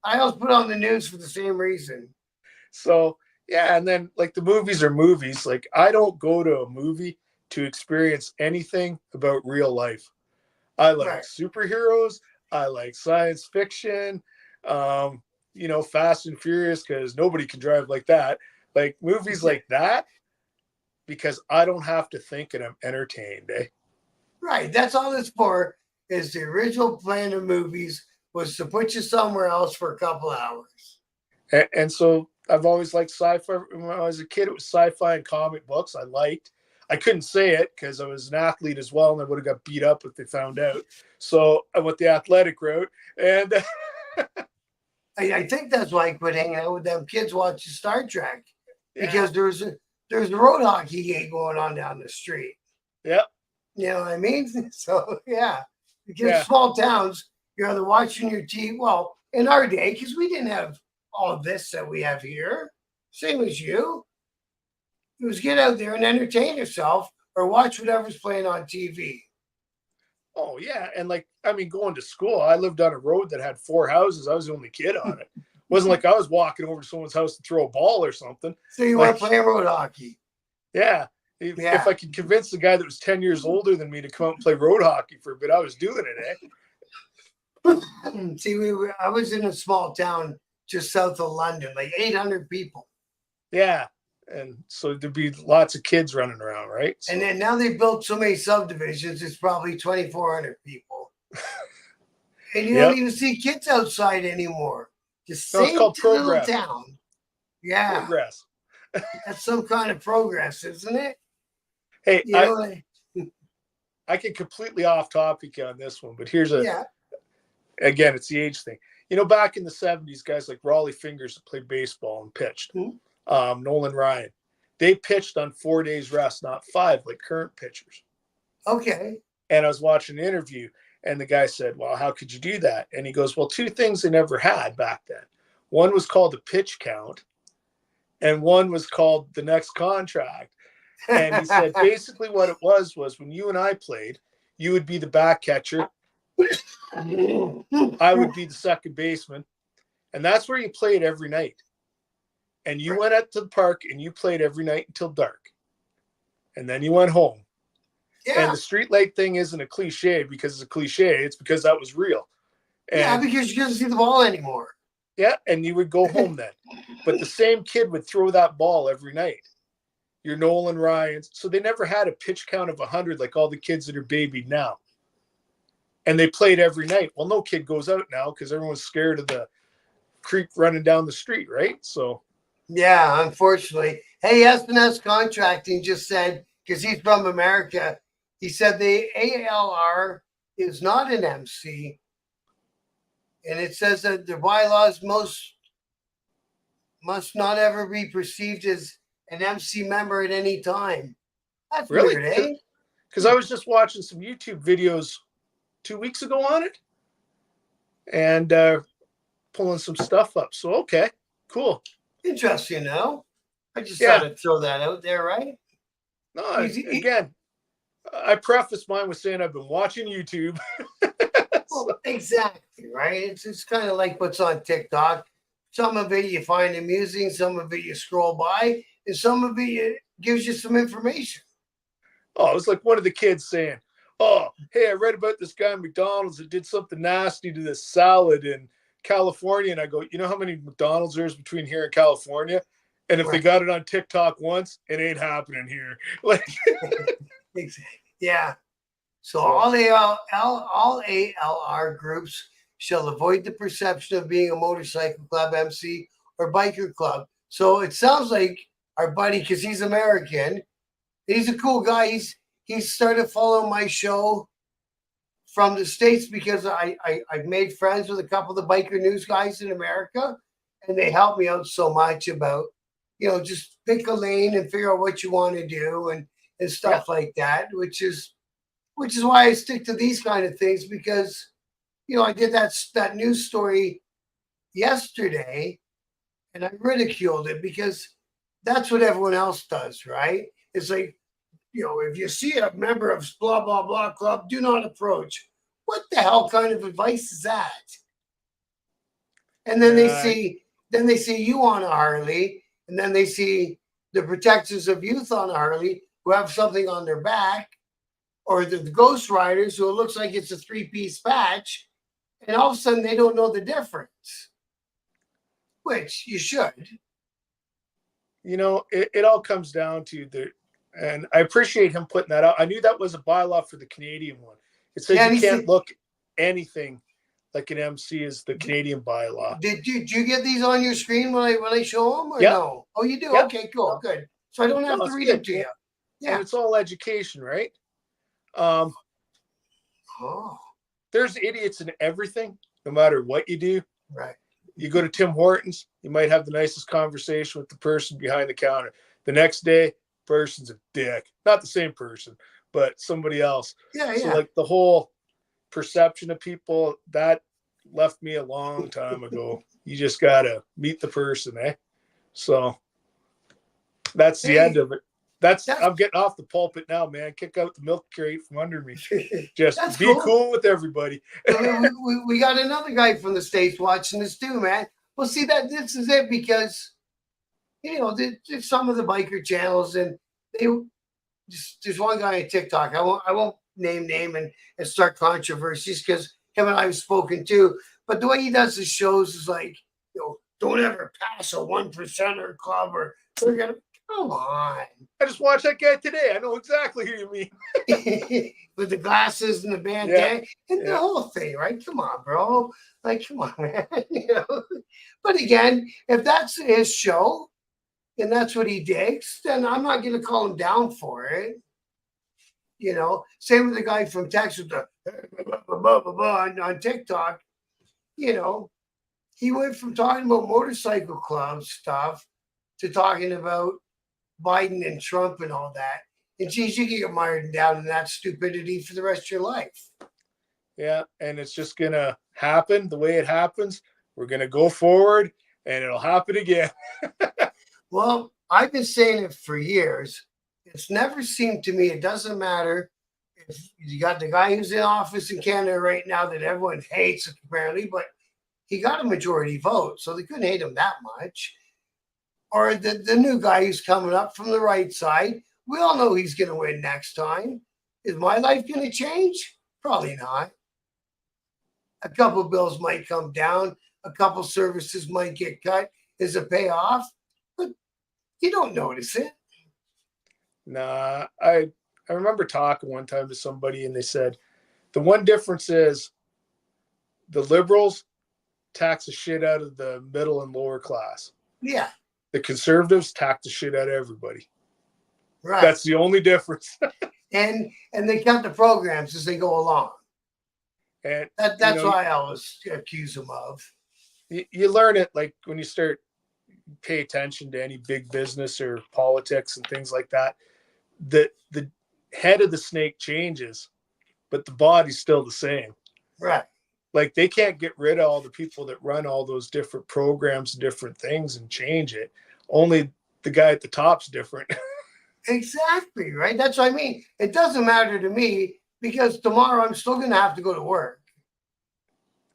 I always put on the news for the same reason. so yeah, and then like the movies are movies. Like I don't go to a movie to experience anything about real life. I like Right. superheroes. I like science fiction. Um, Fast and Furious because nobody can drive like that. Like movies like that because I don't have to think and I'm entertained. Eh? Right. That's all it's for. Is the original plan of movies was to put you somewhere else for a couple hours. And so I've always liked sci-fi. When I was a kid, it was sci-fi and comic books. I couldn't say it because I was an athlete as well, and I would have got beat up if they found out. So I went the athletic route, and I think that's why I quit hanging out with them kids watching Star Trek yeah, because there's a road hockey game going on down the street. yeah, You know what I mean? So yeah, because yeah, small towns, you're either watching your TV. Well, in our day, because we didn't have all of this that we have here, same as you. It was get out there and entertain yourself or watch whatever's playing on TV. oh yeah, and like I mean, going to school, I lived on a road that had four houses. I was the only kid on it. It wasn't like I was walking over to someone's house to throw a ball or something. So you Like, weren't playing road hockey. yeah, if Yeah. I could convince the guy that was 10 years older than me to come out and play road hockey for a bit, I was doing it. See, I was in a small town just south of London, like 800 people. Yeah. And so there'd be lots of kids running around, right? So, And then now they built so many subdivisions, it's probably 2,400 people. And you don't yep. even see kids outside anymore. Just No, it's same called little progress. town. Yeah, Progress. that's some kind of progress, isn't it? Hey, You know, I get completely off topic on this one, but yeah. again, it's the age thing. Back in the 70s, guys like Raleigh Fingers that played baseball and pitched, Nolan Ryan, they pitched on 4 days rest, not five, like current pitchers. Okay. And I was watching an interview, and the guy said, well, how could you do that? And he goes, well, two things they never had back then. One was called a pitch count, and one was called the next contract. And he said, basically what it was when you and I played, you would be the back catcher. I would be the second baseman. And that's where you played every night. And you went out to the park and you played every night until dark. And then you went home. Yeah. And the street light thing isn't a cliche because it's a cliche. It's because that was real. And yeah, because you couldn't see the ball anymore. Yeah, and you would go home then. But the same kid would throw that ball every night. Your Nolan Ryans. So they never had a pitch count of 100 like all the kids that are babied now. And they played every night. Well, no kid goes out now because everyone's scared of the creep running down the street, right? So Yeah, unfortunately. Hey, S&S Contracting just said, because he's from America, he said the ALR is not an MC. And it says that the bylaws must not ever be perceived as an MC member at any time. That's really, weird, eh? because I was just watching some YouTube videos 2 weeks ago on it and pulling some stuff up. So okay, cool. Interesting, no? I just Yeah. thought I'd throw that out there, right? No, again, I preface mine with saying I've been watching YouTube. Well, exactly, right? It's kind of like what's on TikTok. Some of it you find amusing, some of it you scroll by, and some of it gives you some information. Oh, it was like one of the kids saying, "Oh, hey, I read about this guy at McDonald's that did something nasty to this salad in California." And I go, "You know how many McDonald's there's between here and California? And if they Right. got it on TikTok once, it ain't happening here." Like, Yeah. So all ALR groups shall avoid the perception of being a motorcycle club, MC, or biker club. So it sounds like our buddy, because he's American, he's a cool guy. He's started following my show from the States because I've made friends with a couple of the biker news guys in America, and they help me out so much about, just pick a lane and figure out what you want to do and stuff like that, which is why I stick to these kind of things because, I did that news story yesterday and I ridiculed it because that's what everyone else does, right? It's like, if you see a member of blah, blah, blah club, do not approach. What the hell kind of advice is that? And then they see you on a Harley, and then they see the protectors of youth on a Harley who have something on their back, or the Ghost Riders who it looks like it's a 3-piece patch, and all of a sudden they don't know the difference, which you should. it all comes down to and I appreciate him putting that out. I knew that was a bylaw for the Canadian one. It says you can't look anything like an MC is the Canadian bylaw. Did you get these on your screen when I show them or no? Oh, you do? Yep. Okay, cool, good. So I don't have to read them to you. Yeah. And it's all education, right? There's idiots in everything, no matter what you do. Right. You go to Tim Hortons, you might have the nicest conversation with the person behind the counter. The next day, person's a dick. Not the same person, but somebody else. So like the whole perception of people, that left me a long time ago. You just gotta meet the person, eh? So that's the end of it. I'm getting off the pulpit now, man. Kick out the milk crate from under me. Just be cool with everybody. we got another guy from the States watching this too, man. Well, see that this is it because there's some of the biker channels and there's one guy on TikTok. I won't name and start controversies because him and I have spoken too. But the way he does his shows is like, don't ever pass a 1%er club or they're gonna. Come on. I just watched that guy today. I know exactly who you mean. With the glasses and the bandana and the whole thing, right? Come on, bro. Like, come on, man. But again, if that's his show and that's what he digs, then I'm not going to call him down for it. Same with the guy from Texas, on TikTok. He went from talking about motorcycle club stuff to talking about Biden and Trump and all that. And geez, you can get mired down in that stupidity for the rest of your life. Yeah, and it's just going to happen the way it happens. We're going to go forward, and it'll happen again. Well, I've been saying it for years. It's never seemed to me, it doesn't matter if you got the guy who's in office in Canada right now that everyone hates, apparently, but he got a majority vote, so they couldn't hate him that much. Or the new guy who's coming up from the right side. We all know he's going to win next time. Is my life going to change? Probably not. A couple of bills might come down. a couple services might get cut as a payoff, but you don't notice it. Nah, I remember talking one time to somebody and they said the one difference is the liberals tax the shit out of the middle and lower class. Yeah, The conservatives tax the shit out of everybody. right. That's the only difference. and they cut the programs as they go along. And That's what I always accuse them of. You learn it like when you start pay attention to any big business or politics and things like that. The head of the snake changes, but the body's still the same. Right. Like they can't get rid of all the people that run all those different programs and different things and change it. Only the guy at the top's different. Exactly, right? That's what I mean. It doesn't matter to me because tomorrow I'm still going to have to go to work.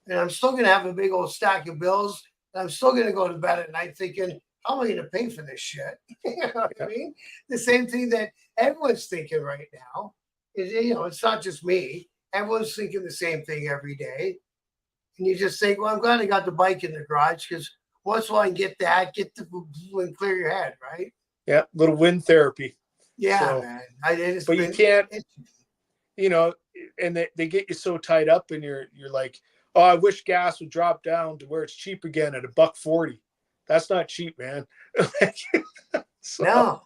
And I'm still going to have a big old stack of bills. And I'm still going to go to bed at night thinking, how am I going to pay for this shit? You know what I mean? The same thing that everyone's thinking right now is, it's not just me. Everyone's thinking the same thing every day. And you just think, well, I'm glad I got the bike in the garage because once I can get that, and clear your head, right? Yeah, little wind therapy. Yeah, so, man. But you can't, and they get you so tied up and you're like, oh, I wish gas would drop down to where it's cheap again at $1.40. That's not cheap, man. No,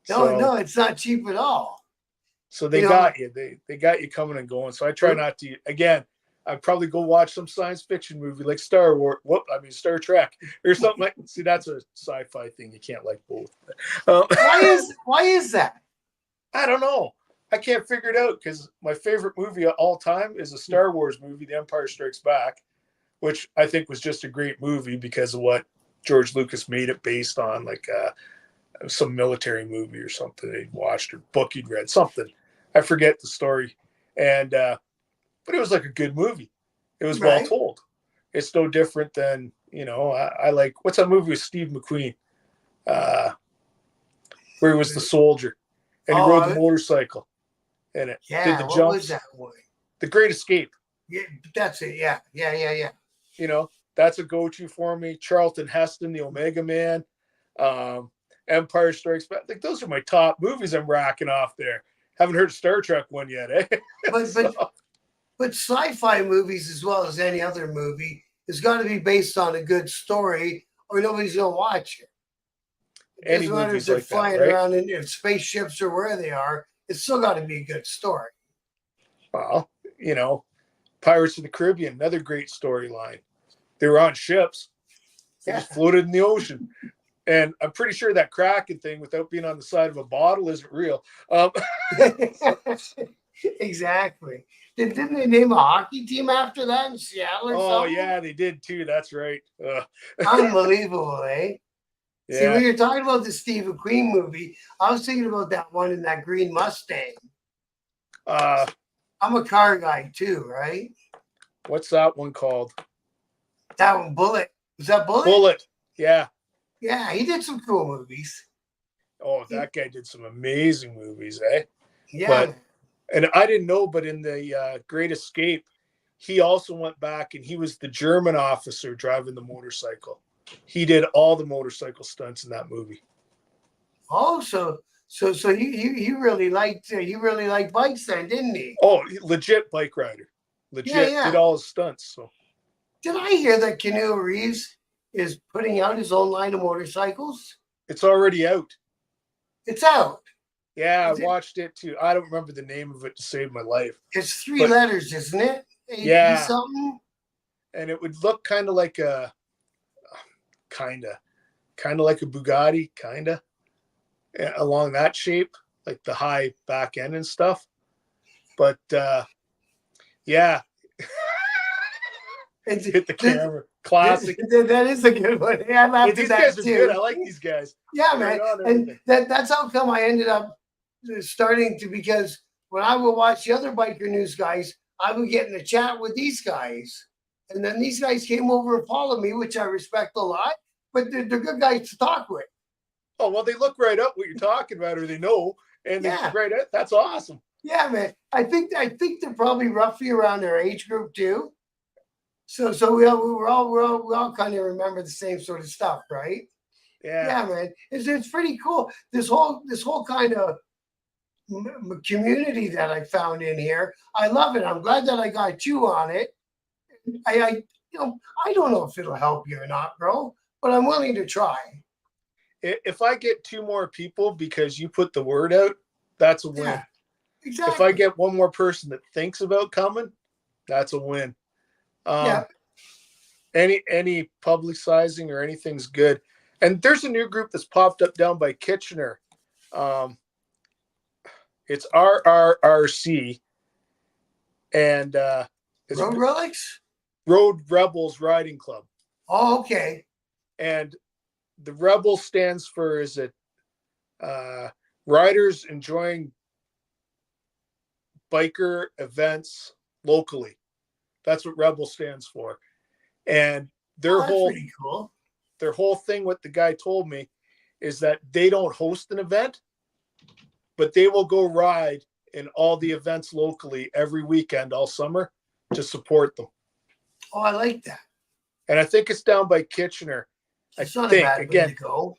it's not cheap at all. So they got you. They got you coming and going. So I try not to. Again, I'd probably go watch some science fiction movie like Star Trek or something like. See, that's a sci-fi thing. You can't like both. Why is that? I don't know. I can't figure it out because my favorite movie of all time is a Star Wars movie, The Empire Strikes Back, which I think was just a great movie because of what George Lucas made it based on, like some military movie or something he'd watched or book he'd read, something. I forget the story. And but it was like a good movie. It was well told. It's no different than, I like, what's that movie with Steve McQueen? Where he was the soldier and he rode the motorcycle in it. Yeah, did the what jumps. Was that one? The Great Escape. Yeah, that's it. Yeah. That's a go-to for me. Charlton Heston, the Omega Man, Empire Strikes Back. Like those are my top movies I'm racking off there. Haven't heard Star Trek one yet, eh? But sci-fi movies, as well as any other movie, has got to be based on a good story, or nobody's gonna watch it. It doesn't matter if they're flying around in spaceships or where they are. It's still got to be a good story. Well, Pirates of the Caribbean, another great storyline. They were on ships. They just floated in the ocean. And I'm pretty sure that Kraken thing, without being on the side of a bottle, isn't real. Exactly. Didn't they name a hockey team after that in Seattle or something? Oh, yeah, they did too. That's right. Unbelievable, eh? Yeah. See, when you're talking about the Steve McQueen movie, I was thinking about that one in that green Mustang. I'm a car guy too, right? What's that one called? That one, Bullet. Was that Bullet? Bullet. Yeah. Yeah, he did some cool movies. Oh, that guy did some amazing movies, eh? Yeah. And I didn't know, but in the Great Escape, he also went back and he was the German officer driving the motorcycle. He did all the motorcycle stunts in that movie. Oh, so he really liked bikes then, didn't he? Oh, legit bike rider. Legit. Yeah. Did all his stunts. So did I hear that Keanu Reeves is putting out his own line of motorcycles? It's already out. It's out. Yeah, I watched it too. I don't remember the name of it to save my life. It's three letters, isn't it? Yeah. Something. And it would look kind of like a Bugatti, along that shape, like the high back end and stuff. But yeah. Hit the camera. Classic. That is a good one. Yeah, these guys are good. I like these guys. Yeah, man. And that's how come I ended up starting to, because when I would watch the other biker news guys, I would get in a chat with these guys. And then these guys came over and followed me, which I respect a lot, but they're good guys to talk with. Oh, well, they look right up what you're talking about, or they know, and they look right up. That's awesome. Yeah, man. I think they're probably roughly around their age group too. So we all kind of remember the same sort of stuff, right? Yeah. Yeah, man. It's pretty cool. This whole kind of community that I found in here. I love it. I'm glad that I got you on it. I I don't know if it'll help you or not, bro, but I'm willing to try. If I get two more people because you put the word out, that's a win. Yeah, If I exactly. get one more person that thinks about coming, that's a win. Yeah. Any publicizing or anything's good. And there's a new group that's popped up down by Kitchener. It's RRRC, and it's Road relics. Road Rebels Riding Club. Oh, okay. And the Rebel stands for, is it riders enjoying biker events locally. That's what Rebel stands for. And Oh, that's pretty cool. their whole thing, what the guy told me, is that they don't host an event, but they will go ride in all the events locally every weekend all summer to support them. Oh, I like that. And I think it's down by Kitchener. It's not a bad way to go.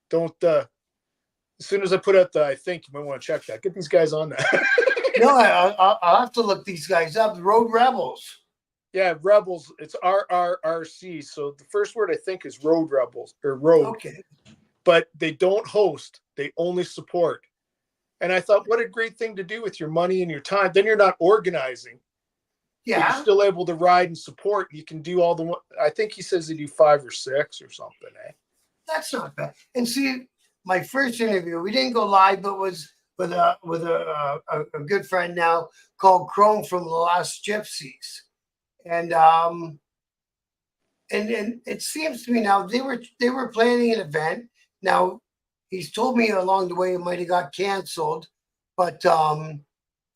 Don't as soon as I put out I think you might want to check that. Get these guys on that. No, I'll have to look these guys up. Road Rebels. Yeah, Rebels. It's RRRC. So the first word I think is Road Rebels or Road. Okay. But they don't host. They only support. And I thought, what a great thing to do with your money and your time. Then you're not organizing. Yeah. But you're still able to ride and support. You can do all the. I think he says they do 5 or 6 or something. That's not bad. And see, my first interview, we didn't go live, but was with a good friend now called Chrome from the Lost Gypsies, and it seems to me now they were planning an event. Now he's told me along the way it might have got canceled, but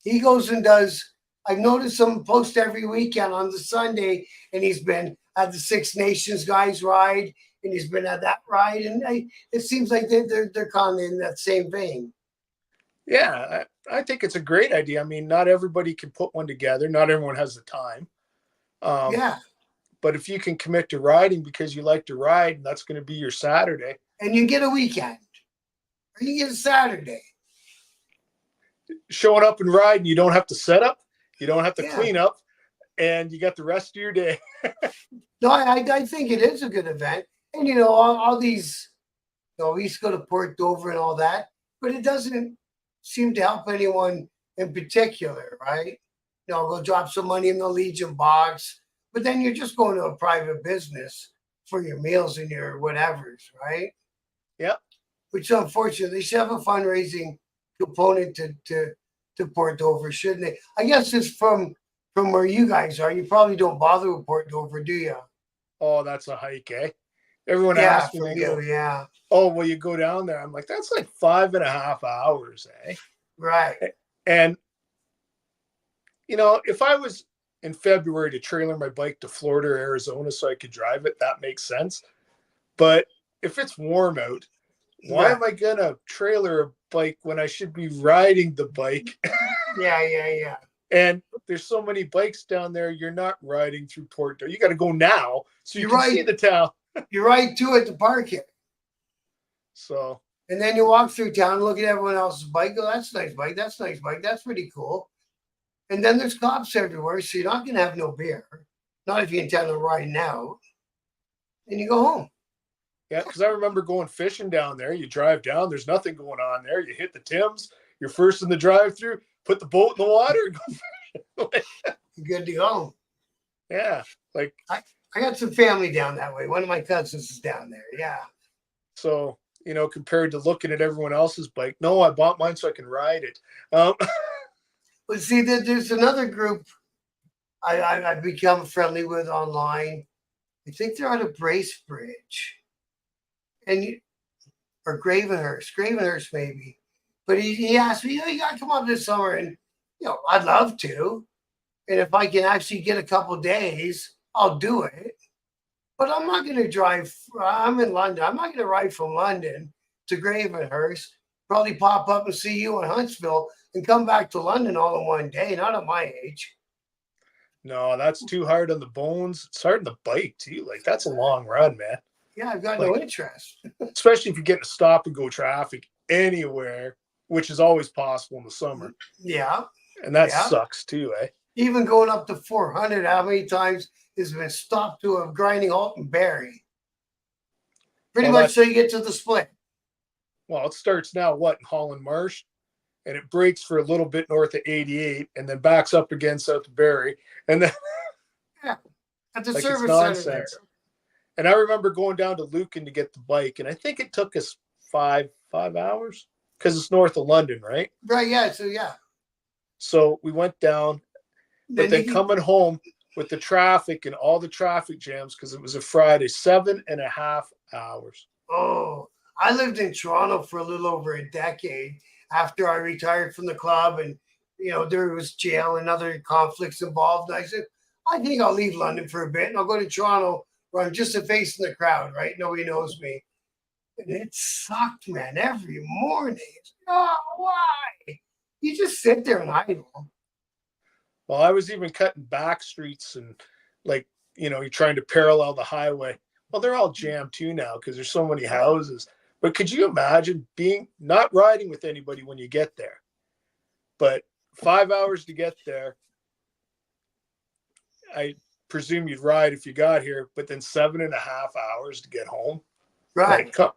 he goes and does. I've noticed him post every weekend on the Sunday, and he's been at the Six Nations guys ride, and he's been at that ride, and it seems like they're kind of in that same vein. Yeah, I think it's a great idea. I mean, not everybody can put one together. Not everyone has the time. Yeah. But if you can commit to riding because you like to ride, and that's going to be your Saturday. And you get a weekend, or you get a Saturday. Showing up and riding, you don't have to set up. You don't have to clean up, and you got the rest of your day. No, I think it is a good event. And, all these, we used to go to Port Dover and all that, but it doesn't seem to help anyone in particular, right? Go drop some money in the Legion box, but then you're just going to a private business for your meals and your whatevers, right? Yep. Which, unfortunately, they should have a fundraising component to Port Dover, shouldn't they? I guess it's from where you guys are. You probably don't bother with Port Dover, do you? Oh, that's a hike, eh? Everyone Yeah, asks me, from they you, go, yeah. "Oh, well, you go down there." I'm like, "That's like 5.5 hours, eh?" Right. And if I was in February to trailer my bike to Florida or Arizona so I could drive it, that makes sense. But if it's warm out, why am I gonna trailer a bike when I should be riding the bike? Yeah. And there's so many bikes down there. You're not riding through Port Dover. You got to go now so you can see the town. You're right too at the park here. So. And then you walk through town, look at everyone else's bike. Oh, that's a nice bike. That's a nice bike. That's pretty cool. And then there's cops everywhere, so you're not gonna have no beer. Not if you intend on riding out. And you go home. Yeah, because I remember going fishing down there. You drive down, there's nothing going on there. You hit the Tims, you're first in the drive-through, put the boat in the water, and go fishing. You're good to go. Yeah, like I got some family down that way. One of my cousins is down there. Yeah. So compared to looking at everyone else's bike, no, I bought mine so I can ride it. But see, there's another group I've become friendly with online. I think they're out of Bracebridge, or Gravenhurst maybe. But he asked me, you got to come up this summer, and I'd love to, and if I can actually get a couple days, I'll do it. But I'm not going to drive. I'm in London. I'm not going to ride from London to Gravenhurst. Probably pop up and see you in Huntsville and come back to London all in one day. Not at my age. No, that's too hard on the bones. It's hard on the bike too. Like that's a long run, man. Yeah, I've got Like, no interest. especially if you get in a stop and go traffic anywhere, which is always possible in the summer. Yeah, And that yeah. sucks too, eh? Even going up to 400, how many times has been stopped to a grinding halt and bury? Pretty Well, much so you get to the split. well, it starts now, what, in Holland Marsh? And it breaks for a little bit north of 88 and then backs up again south of Barrie. And then, Yeah, at the like, it's service center there. nonsense. And I remember going down to Lucan to get the bike, and I think it took us five hours because it's north of London, right? Right, yeah, so yeah. So we went down, but then coming home with the traffic and all the traffic jams because it was a Friday, 7.5 hours. Oh, I lived in Toronto for a little over a decade after I retired from the club, and there was jail and other conflicts involved. And I said, I think I'll leave London for a bit and I'll go to Toronto where I'm just a face in the crowd, right? Nobody knows me. And it sucked, man, every morning. It's, oh, why? You just sit there and idle. Well, I was even cutting back streets and you're trying to parallel the highway. Well, they're all jammed too now because there's so many houses. But could you imagine not riding with anybody when you get there, but 5 hours to get there? I presume you'd ride if you got here, but then 7.5 hours to get home. Right. Like,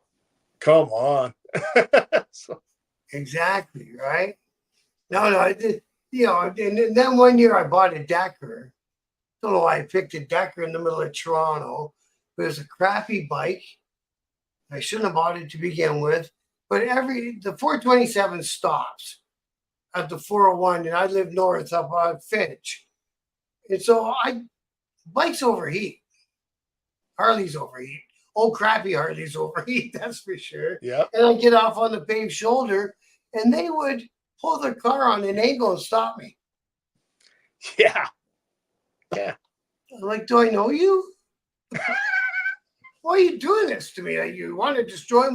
come on. So, exactly, right? No, I did, and then one year I bought a Decker. Don't know why I picked a Decker in the middle of Toronto. It was a crappy bike. I shouldn't have bought it to begin with. But the 427 stops at the 401, and I live north up on Finch. And so bikes overheat. Harleys overheat. Old crappy Harleys overheat, that's for sure. yeah. And I get off on the paved shoulder, and they would pull their car on an angle and stop me. Yeah. Yeah. I'm like, do I know you? Why are you doing this to me? Like, you want to destroy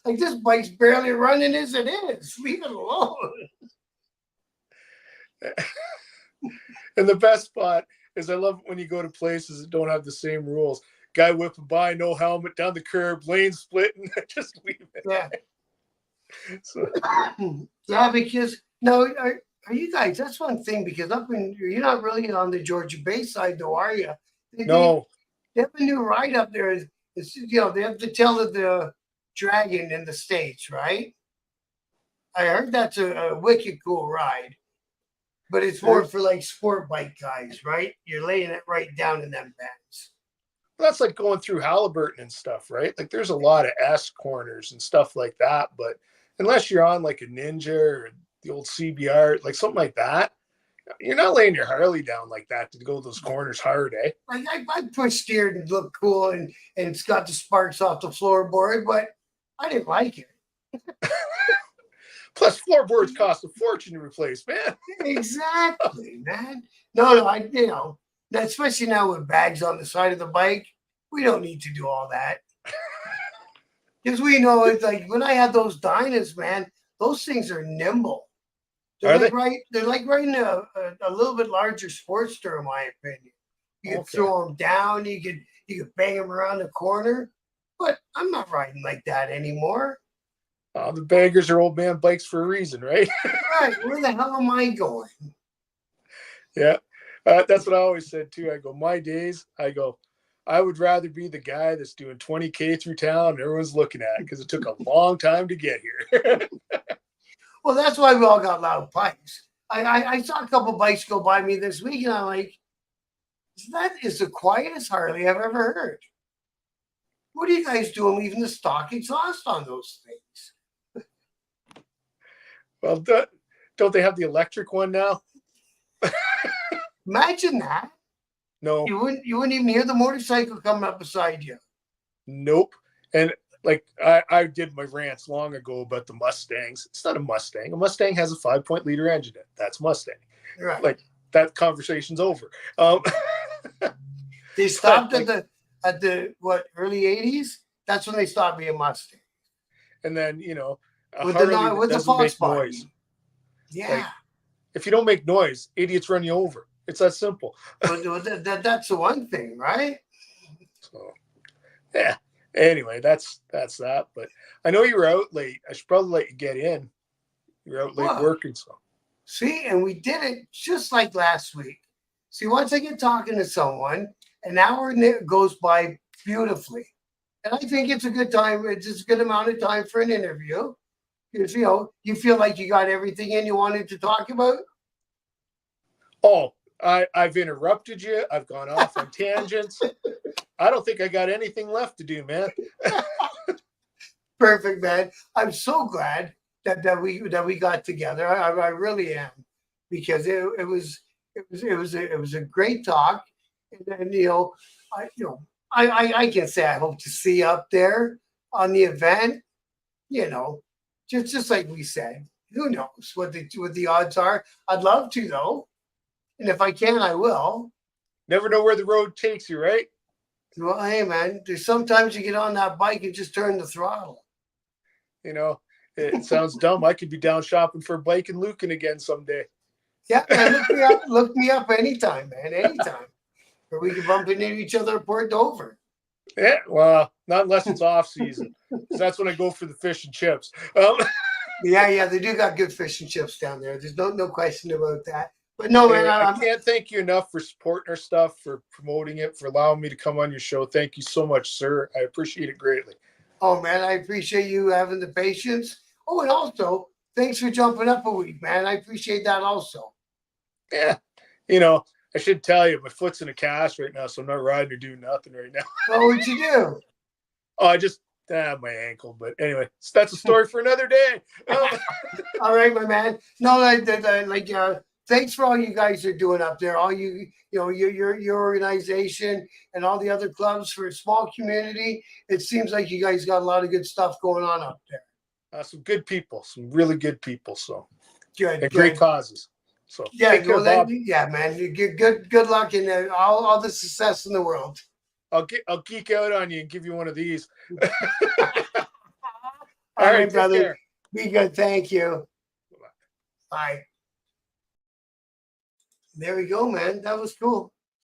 this bike's barely running as it is. Leave it alone. And the best part is I love when you go to places that don't have the same rules. Guy whipping by, no helmet, down the curb, lane splitting, just leave it. Yeah. So. Yeah, because no, are you guys? That's one thing because you're not really on the Georgia Bay side, though, are you? No. They have a new ride up there. They have the tail of the dragon in the States, right? I heard that's a wicked cool ride, but it's more for like sport bike guys, right? You're laying it right down in them bends. That's like going through Halliburton and stuff, right? Like there's a lot of S corners and stuff like that, but unless you're on like a Ninja or the old CBR, like something like that, you're not laying your Harley down like that to go those corners hard, eh? Like I push steered and look cool and it's got the sparks off the floorboard, but I didn't like it. Plus floorboards cost a fortune to replace, man. Exactly, man. No, especially now with bags on the side of the bike, we don't need to do all that. Because we know it's like when I had those Dynas, man, those things are nimble. They're like riding a little bit larger Sportster, in my opinion. You can throw them down, you could bang them around the corner, but I'm not riding like that anymore. The baggers are old man bikes for a reason, right? Right. Where the hell am I going? Yeah. That's what I always said too. I go, my days, I would rather be the guy that's doing 20K through town and everyone's looking at it because it took a long time to get here. Well, that's why we all got loud pipes. I saw a couple bikes go by me this week, and I'm like, that is the quietest Harley I've ever heard. What are you guys doing leaving the stock exhaust on those things? Well, don't they have the electric one now? Imagine that. No. You wouldn't even hear the motorcycle coming up beside you. Nope. And like I did my rants long ago about the Mustangs. It's not a Mustang. A Mustang has a 5.0-liter engine in it. That's Mustang. Right. Like that conversation's over. They stopped at the early 80s? That's when they stopped being Mustang. And then, with the false noise. Yeah. Like, if you don't make noise, idiots run you over. It's that simple. That's the one thing, right? So, yeah. Anyway, that's that. But I know you were out late. I should probably let you get in. You're out late Well, working, so. see, and we did it just like last week. See, once I get talking to someone, an hour goes by beautifully. And I think it's a good time. It's just a good amount of time for an interview. Because, you feel like you got everything in you wanted to talk about. Oh, I've interrupted you. I've gone off on tangents. I don't think I got anything left to do, man. Perfect, man. I'm so glad that we got together. I really am, because it was a great talk, and I can say I hope to see you up there on the event. Just like we said, who knows what the odds are? I'd love to, though, and if I can, I will. Never know where the road takes you, right? Well, hey, man, there's sometimes you get on that bike and just turn the throttle. It sounds dumb. I could be down shopping for Blake and Lucan again someday. Yeah, man, look me up anytime, man, anytime. Or we can bump into each other at Port Dover. Yeah, well, not unless it's off season, because that's when I go for the fish and chips. Yeah, they do got good fish and chips down there. There's no question about that. But no, anyway, man, I can't thank you enough for supporting our stuff, for promoting it, for allowing me to come on your show. Thank you so much, sir. I appreciate it greatly. oh man, I appreciate you having the patience. Oh, and also thanks for jumping up a week, man. I appreciate that also. Yeah, I should tell you, my foot's in a cast right now, so I'm not riding or doing nothing right now. Well, what'd you do? Oh, I just my ankle. But anyway, that's a story for another day. All right, my man. No, thanks for all you guys are doing up there. All your organization and all the other clubs for a small community. It seems like you guys got a lot of good stuff going on up there. Some good people, some really good people. So Good, great causes. So yeah, take care, Bob. yeah, man. You good luck and all the success in the world. I'll geek out on you and give you one of these. All right, brother. Care. Be good. Thank you. Bye. There we go, man. That was cool.